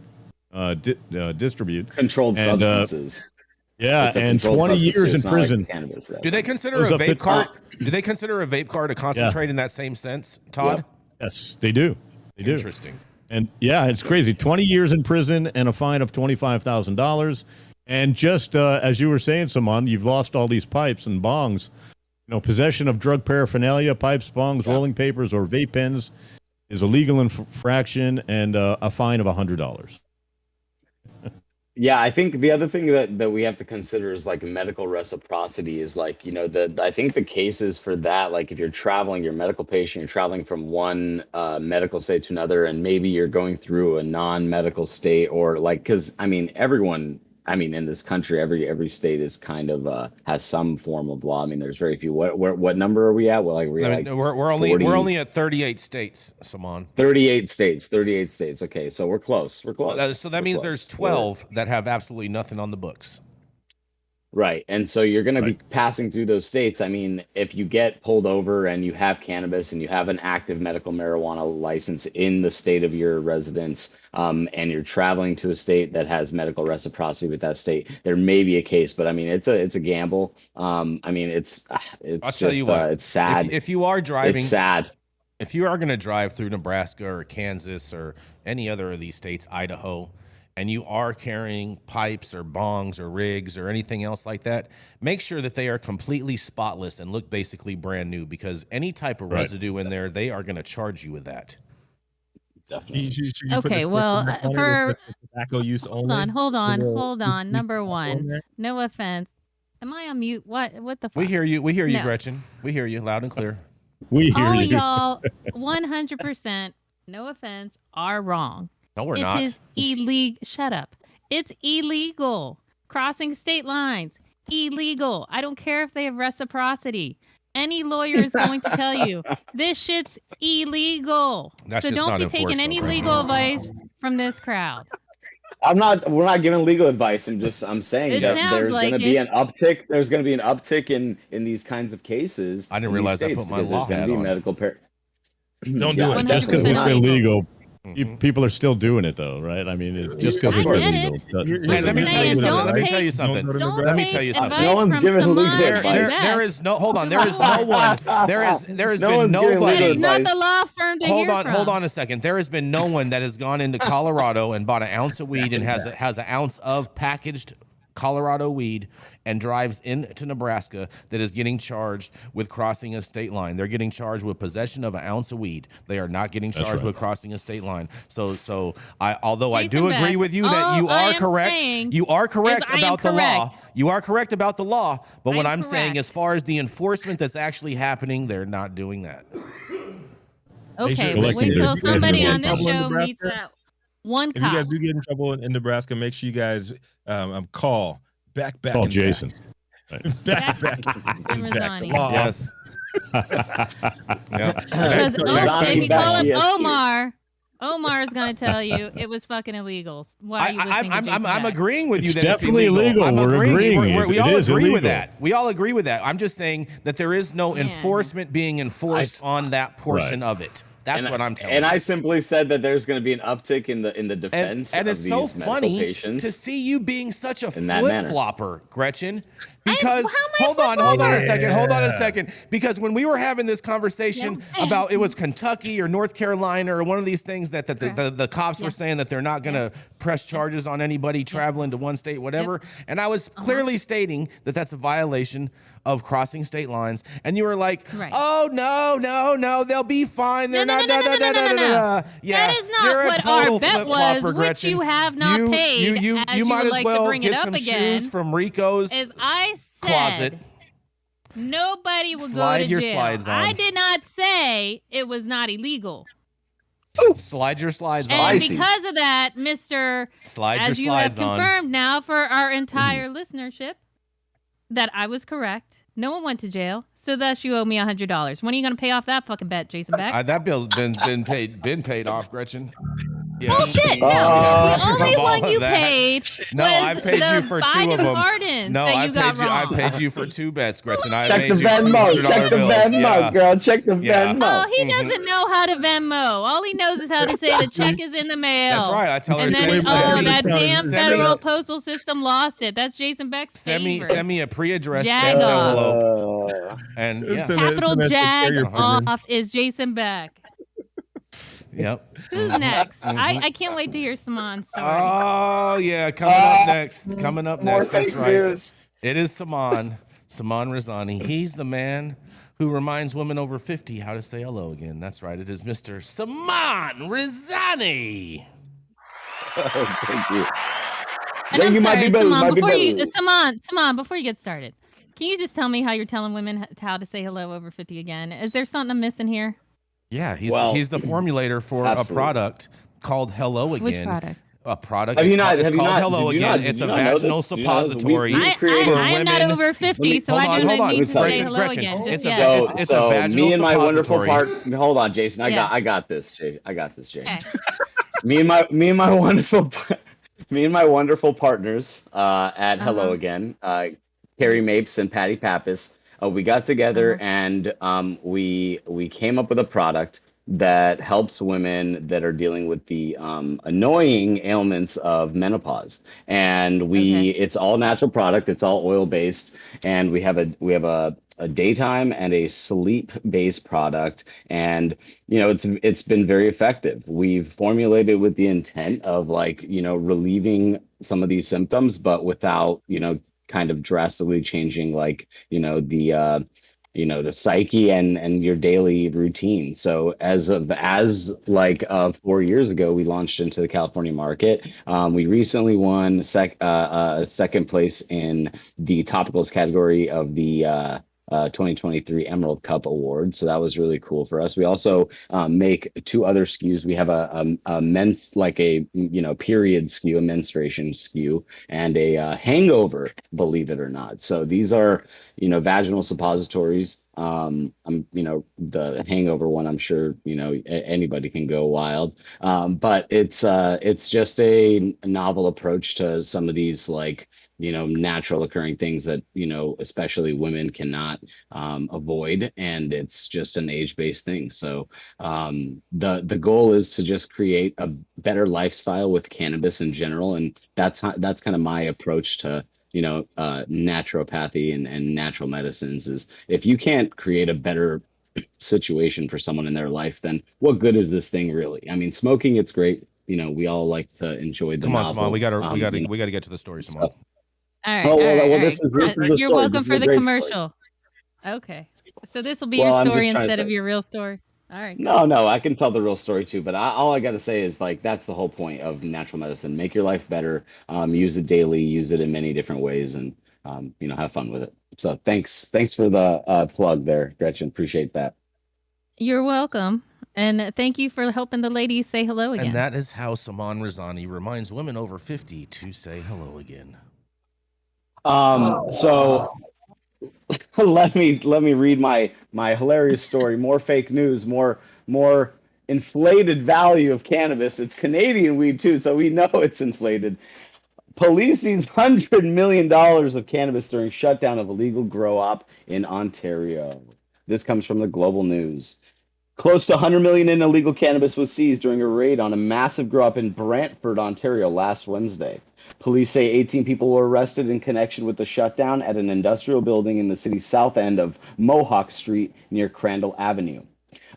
controlled substances. Yeah, and 20 years in prison. Like cannabis, do they consider a vape card? Do they consider a vape card a concentrate in that same sense, Todd? Yep. Yes, they do. They do. Interesting. And yeah, it's crazy. 20 years in prison and a fine of $25,000. And just as you were saying, Saman, you've lost all these pipes and bongs. You know, possession of drug paraphernalia, pipes, bongs, rolling papers, or vape pens is a legal infraction and a fine of $100. Yeah, I think the other thing that we have to consider is like medical reciprocity is like, you know, I think the cases for that, like if you're traveling, you're a medical patient, you're traveling from one medical state to another, and maybe you're going through a non-medical state, or like, because I mean, in this country, every state is kind of has some form of law. I mean, there's very few. What number are we at? Well, like we're only at 38 states, Saman. 38 states. Okay, so we're close. So that means there's 12 that have absolutely nothing on the books. Right. And so you're going to be passing through those states. I mean, if you get pulled over and you have cannabis and you have an active medical marijuana license in the state of your residence, and you're traveling to a state that has medical reciprocity with that state, there may be a case, but I mean, it's a gamble. I mean, it's I'll tell you what, it's sad. If you are driving, it's sad. If you are going to drive through Nebraska or Kansas or any other of these states, Idaho, and you are carrying pipes or bongs or rigs or anything else like that, make sure that they are completely spotless and look basically brand new, because any type of residue in there, they are going to charge you with that. Definitely. Should you Okay, well, for tobacco use only. Hold on. Number one, no offense. Am I on mute? What the fuck? We hear you, No. Gretchen. We hear you loud and clear. We hear All you. y'all, 100%, no offense, are wrong. No, we're not. It is illegal. Shut up. It's illegal. Crossing state lines, illegal. I don't care if they have reciprocity. Any lawyer is going to tell you this shit's illegal. That's so just don't not be enforced, taking any though, legal advice from this crowd. We're not giving legal advice. I'm saying It that sounds there's like going to be it. an uptick. There's going to be an uptick in these kinds of cases. I didn't in these realize I states put my because law there's going hat to be on. medical Don't do it. Just because 100% it's illegal, Mhm. people are still doing it, though, right? I mean, it's just because I it's get illegal. it. doesn't- Hey, let me I'm tell you saying, something. don't Let me take- tell you something. Don't Let me take tell you something. advice No one's from giving Saman legal and advice. Beck. There is no. Hold on. There is no one. There has No been one's giving nobody. legal It's not advice. the law firm to Hold hear on, from. hold on a second. There has been no one that has gone into Colorado and bought an ounce of weed and has an ounce of packaged Colorado weed and drives into Nebraska that is getting charged with crossing a state line. They're getting charged with possession of an ounce of weed. They are not getting charged with crossing a state line. So although I do Jason agree Beck, with you that all you I are am correct. saying You are correct is I am about the law. correct. You are correct about the law. But what I am I'm saying, correct. as far as the enforcement that's actually happening, they're not doing that. Okay, sure but wait collectively, till if you guys somebody do on get this in trouble in show meets Nebraska- that one If you guys cop. do get in trouble in Nebraska, make sure you guys call back. Call and Jason. Back. Razani. Law. Yes. Yeah. Because Razani if you call up back Omar is going to tell you it was fucking illegal. Why are you listening to Jason I'm Beck? agreeing with you It's that definitely it's illegal. illegal. We're agreeing. We It all is agree with illegal. that. We all agree with that. I'm just saying that there is no Yeah. enforcement being enforced on that portion of it. That's what I'm telling and you. I simply said that there's going to be an uptick in the defense and of it's these so medical funny patients to see you being such a in that flip manner. flopper, Gretchen. Because how am I a hold on a second. Hold on a Yeah. second. Because when we were having this conversation about it was Kentucky or North Carolina or one of these things that the cops were saying that they're not going to press charges on anybody traveling to one state, whatever. And I was clearly stating that that's a violation of crossing state lines. And you were like, oh, no, they'll be fine. They're not. No. Yeah, That is not you're a what total our bet flip-flopper, was, which Gretchen. you have not paid, as you might would as like well to bring get it up some again. shoes from Rico's As I said, closet. Nobody will Slide go to your jail. slides on. I did not say it was not illegal. Slide your slides on. And because of that, Mr. Slide your as you have slides on. confirmed now for our entire listenership, that I was correct. No one went to jail, so thus you owe me $100. When are you going to pay off that fucking bet, Jason Beck? That bill's been paid off, Gretchen. Yeah. Bullshit! No, the only one you paid No, was I paid the you for two Biden of them. pardons No, that I you got wrong. I paid you for 2 bets, Gretchen. I Check made the you Venmo. $200 Check the bills. Venmo, Yeah. girl. Check the Venmo. Oh, he doesn't know how to Venmo. All he knows is how to say the check is in the mail. That's right. I tell her. And then, Wait, that wait, damn send me federal a- postal system lost it. That's Jason Beck's favorite. Send me a pre-addressed Jag stamped off. envelope. And yeah. Send that- Capital send that to Jag carrier pigeon. off is Jason Beck. Yep. Who's next? I can't wait to hear Saman's story. Oh yeah, coming up More next. That's fake right. news. It is Saman Razani. He's the man who reminds women over 50 how to say hello again. That's right. It is Mr. Saman Razani. Thank you. And I'm you, my sorry, baby, Saman, before you get started, can you just tell me how you're telling women how to say hello over 50 again? Is there something I'm missing here? Yeah, he's the formulator for a product called Hello Again. Which product? A product. Have you not? It's Have you called not? Hello Did you Again. not- It's did a you not know vaginal this? Do you know this? suppository. We I created- am not women. over 50, so Hold I do on. not need to say Gretchen, hello Gretchen, again just it's a- yet. it's a vaginal me and my wonderful suppository. hold on, Jason. Yeah. I got this, Jason. Okay. me and my wonderful partners at Hello Again, Carrie Mapes and Patty Pappas. We got together and we came up with a product that helps women that are dealing with the annoying ailments of menopause. And it's all natural product. It's all oil based, and we have a daytime and a sleep based product. And it's been very effective. We've formulated with the intent of relieving some of these symptoms, but without kind of drastically changing the psyche and your daily routine. So as 4 years ago, we launched into the California market. We recently won second place in the topicals category of the 2023 Emerald Cup Award. So that was really cool for us. We also make 2 other SKUs. We have a men's, period SKU, a menstruation SKU, and a hangover, believe it or not. So these are, vaginal suppositories. The hangover one, I'm sure, anybody can go wild. But it's just a novel approach to some of these natural occurring things that especially women cannot avoid, and it's just an age-based thing. So the goal is to just create a better lifestyle with cannabis in general, and that's kind of my approach to naturopathy and natural medicines. Is if you can't create a better situation for someone in their life, then what good is this thing really? I mean, smoking, it's great. We all like to enjoy the Come on, novel. Saman. We gotta get to the story, Saman. All right. Oh, well, all right. this is the You're story. welcome This is for a the great commercial. Okay. So this will be Well, your I'm just story trying to instead of say- your real story. All right. No, I can tell the real story too, but all I got to say is that's the whole point of natural medicine. Make your life better. Use it daily. Use it in many different ways, and have fun with it. So thanks for the plug there, Gretchen. Appreciate that. You're welcome. And thank you for helping the ladies say hello again. And that is how Saman Razani reminds women over 50 to say hello again. So let me read my hilarious story. More fake news, more inflated value of cannabis. It's Canadian weed too, so we know it's inflated. Police seized $100 million of cannabis during shutdown of illegal grow op in Ontario. This comes from the Global News. Close to 100 million in illegal cannabis was seized during a raid on a massive grow up in Brantford, Ontario last Wednesday. Police say 18 people were arrested in connection with the shutdown at an industrial building in the city's south end of Mohawk Street near Crandall Avenue.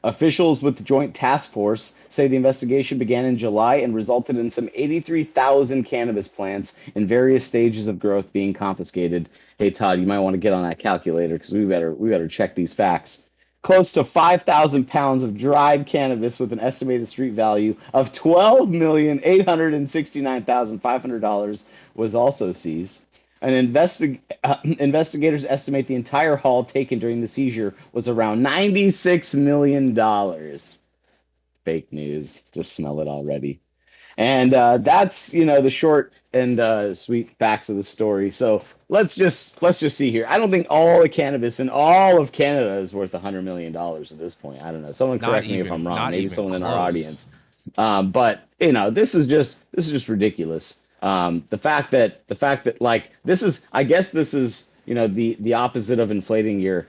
Officials with the Joint Task Force say the investigation began in July and resulted in some 83,000 cannabis plants in various stages of growth being confiscated. Hey Todd, you might want to get on that calculator because we better check these facts. Close to 5,000 pounds of dried cannabis with an estimated street value of $12,869,500 was also seized. Investigators estimate the entire haul taken during the seizure was around $96 million. Fake news. Just smell it already. And that's, the short and sweet facts of the story. So let's just see here. I don't think all the cannabis in all of Canada is worth $100 million at this point. I don't know. Someone correct me if I'm wrong. Maybe someone in our audience. But this is just ridiculous. The fact that like this is, I guess this is, the opposite of inflating your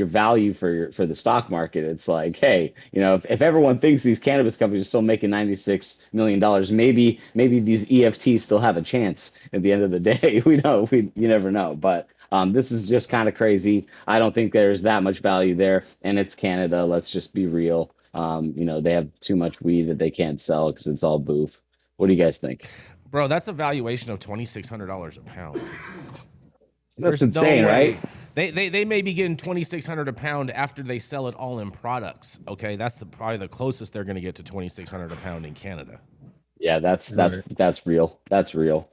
value for the stock market. It's like, hey, if everyone thinks these cannabis companies are still making $96 million, maybe these EFTs still have a chance at the end of the day. You never know. But this is just kind of crazy. I don't think there's that much value there, and it's Canada. Let's just be real. They have too much weed that they can't sell because it's all boof. What do you guys think? Bro, that's a valuation of $2,600 a pound. That's insane, right? They may be getting $2,600 a pound after they sell it all in products. Okay, that's probably the closest they're going to get to $2,600 a pound in Canada. Yeah, that's real. That's real.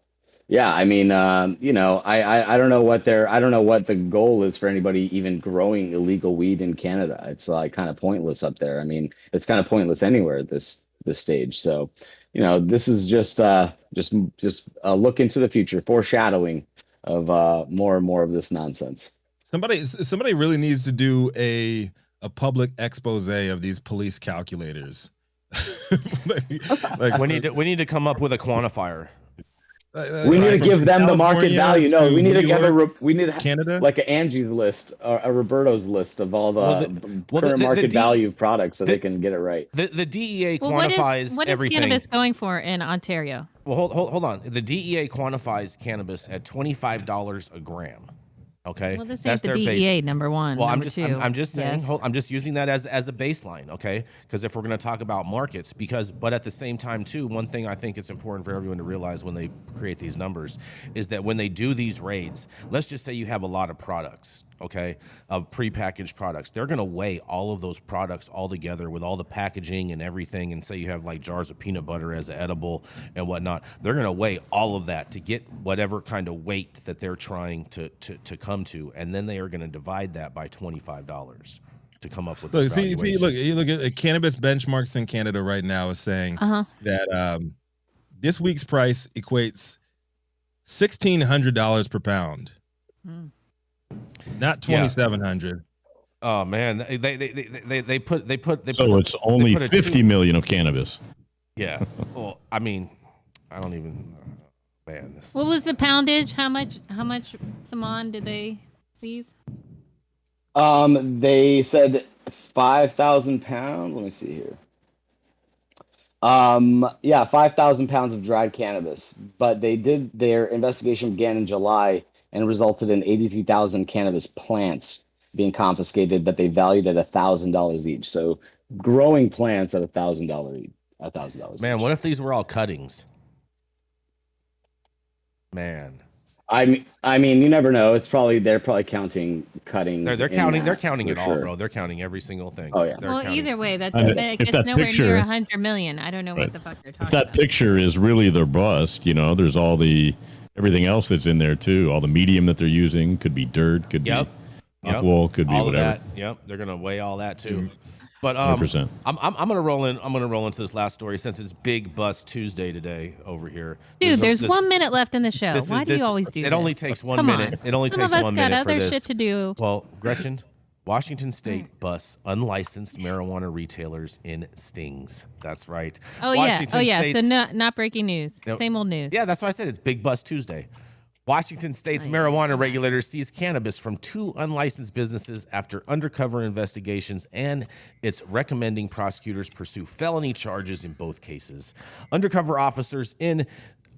Yeah, I mean, I don't know what the goal is for anybody even growing illegal weed in Canada. It's like kind of pointless up there. I mean, it's kind of pointless anywhere at this stage. So, this is just a look into the future, foreshadowing of more and more of this nonsense. Somebody really needs to do a public expose of these police calculators. we need to come up with a quantifier. We need to give them the market value. No, we need to have Canada, like an Angie's list or a Roberto's list of all the current market value of products, so they can get it right. The DEA quantifies what everything. What is cannabis going for in Ontario? Well, hold on. The DEA quantifies cannabis at $25 a gram. Okay, well, this ain't the DEA number one. Well, I'm just saying. Yes. I'm just using that as a baseline. Okay, because if we're going to talk about markets, but at the same time too, one thing I think it's important for everyone to realize when they create these numbers is that when they do these raids, let's just say you have a lot of products. Okay, of prepackaged products. They're going to weigh all of those products all together with all the packaging and everything, and say you have like jars of peanut butter as an edible and whatnot. They're going to weigh all of that to get whatever kind of weight that they're trying to come to, and then they are going to divide that by $25 to come up with. Look, you look at cannabis benchmarks in Canada right now is saying that this week's price equates $1,600 per pound. Not 2,700. Oh man, they put. So it's only 50 million of cannabis. Yeah. Well, I mean, I don't even. Man, what was the poundage? How much Saman did they seize? They said 5,000 pounds. Let me see here. 5,000 pounds of dried cannabis. But their investigation began in July and resulted in 83,000 cannabis plants being confiscated that they valued at $1,000 each. So growing plants at $1,000 each. Man, what if these were all cuttings? Man. I mean, you never know. They're probably counting cuttings. They're counting it all, sure. Bro. They're counting every single thing. Oh yeah. Either way, that gets nowhere near 100 million. I don't know what the fuck they're talking about. If that picture is really their bust, there's all everything else that's in there too. All the medium that they're using could be dirt, could be alcohol, could be all whatever. Of that. Yep, they're gonna weigh all that too. But 100%. I'm gonna roll in. I'm gonna roll into this last story since it's Big Bust Tuesday today over here. Dude, there's 1 minute left in the show. Why do you always do this? It only takes 1 minute. It only takes 1 minute for this. Some of us got other shit to do. Well, Gretchen, Washington State busts unlicensed marijuana retailers in stings. That's right. Oh yeah. So not breaking news. Same old news. Yeah, that's why I said it's Big Bust Tuesday. Washington State's marijuana regulator seized cannabis from 2 unlicensed businesses after undercover investigations, and it's recommending prosecutors pursue felony charges in both cases. Undercover officers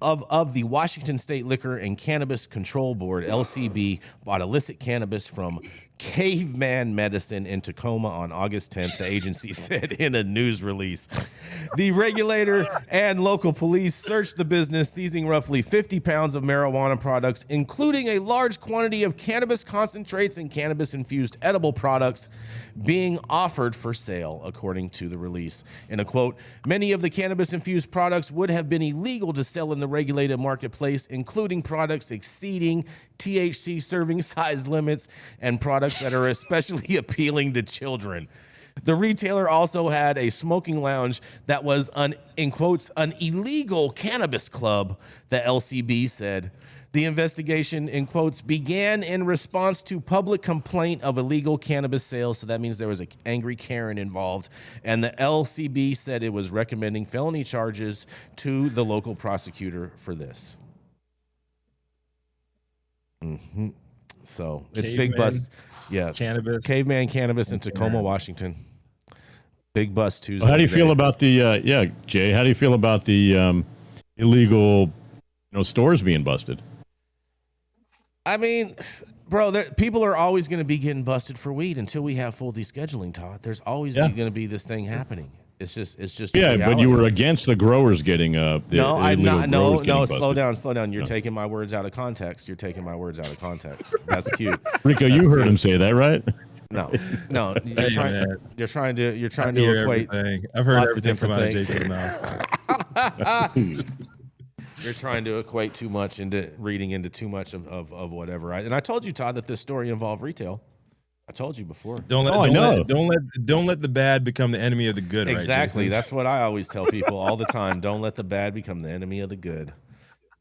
of the Washington State Liquor and Cannabis Control Board, LCB, bought illicit cannabis from Caveman Medicine in Tacoma on August 10th, the agency said in a news release. The regulator and local police searched the business, seizing roughly 50 pounds of marijuana products, including a large quantity of cannabis concentrates and cannabis-infused edible products being offered for sale, according to the release. In a quote, many of the cannabis-infused products would have been illegal to sell in the regulated marketplace, including products exceeding THC serving size limits and products that are especially appealing to children. The retailer also had a smoking lounge that was, in quotes, an illegal cannabis club, the LCB said. The investigation, in quotes, began in response to public complaint of illegal cannabis sales. So that means there was an angry Karen involved. And the LCB said it was recommending felony charges to the local prosecutor for this. Mm-hmm. So it's Caveman, big bust. Yeah. Cannabis. Caveman Cannabis in Tacoma, Washington. Big bust Tuesday. How do you feel about the Jay? How do you feel about the illegal, stores being busted? I mean, bro, people are always going to be getting busted for weed until we have full descheduling, Todd. There's always going to be this thing happening. It's just yeah, but you were against the growers getting No, slow down. You're taking my words out of context. That's cute. Rico, That's you heard cute. him say that, right? No. You're trying to equate. Everything. I've heard lots of everything come out of different Jason's mouth. You're trying to equate too much into reading into too much of whatever. And I told you, Todd, that this story involved retail. I told you before. Don't let the bad become the enemy of the good. Exactly. Right, That's what I always tell people all the time. Don't let the bad become the enemy of the good.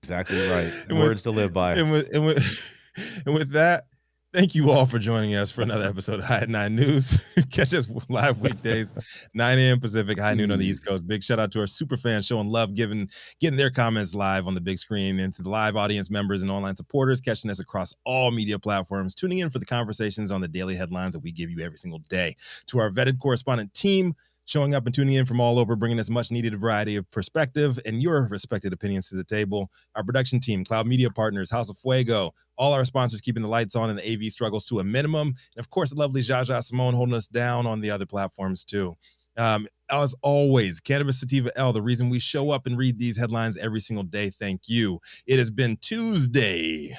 Exactly right. Words to live by. And with that, thank you all for joining us for another episode of High at 9 News. Catch us live weekdays, 9 a.m. Pacific, high noon on the East Coast. Big shout out to our super fans showing love, getting their comments live on the big screen, and to the live audience members and online supporters catching us across all media platforms, tuning in for the conversations on the daily headlines that we give you every single day. To our vetted correspondent team, showing up and tuning in from all over, bringing us much needed variety of perspective and your respected opinions to the table. Our production team, Cloud Media Partners, House of Fuego, all our sponsors keeping the lights on and the AV struggles to a minimum. And of course, the lovely Jaja Simone holding us down on the other platforms too. As always, Cannabis Sativa L, the reason we show up and read these headlines every single day. Thank you. It has been Tuesday.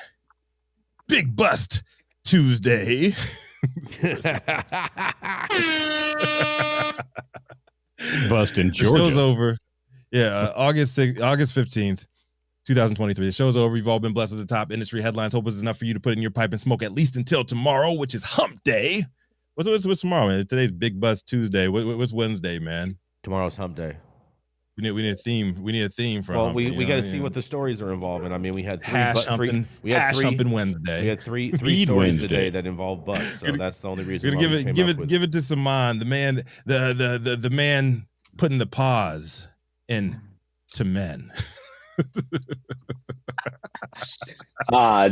Big Bust Tuesday. Bust in Georgia. The show's over. Yeah, August 15th, 2023. The show's over. You've all been blessed with the top industry headlines. Hope it's enough for you to put in your pipe and smoke at least until tomorrow, which is Hump Day. What's tomorrow, man? Today's Big Bust Tuesday. What's Wednesday, man? Tomorrow's Hump Day. We need a theme. We need a theme for. Well, we got to see what the stories are involving. I mean, we had Humping Wednesday. We had three stories Wednesday today that involved bust. So that's the only reason. Give it to Saman, the man, the man putting the pause in to men. All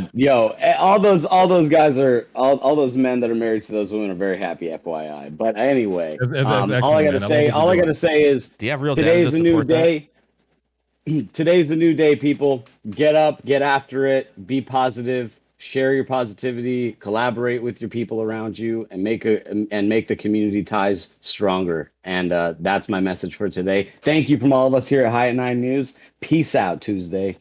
those guys are all those men that are married to those women are very happy, FYI. But anyway, all I gotta say is, do you have real today's a new day. Today's a new day, people. Get up, get after it, be positive, share your positivity, collaborate with your people around you, and make the community ties stronger. And that's my message for today. Thank you from all of us here at High at 9 News. Peace out, Tuesday.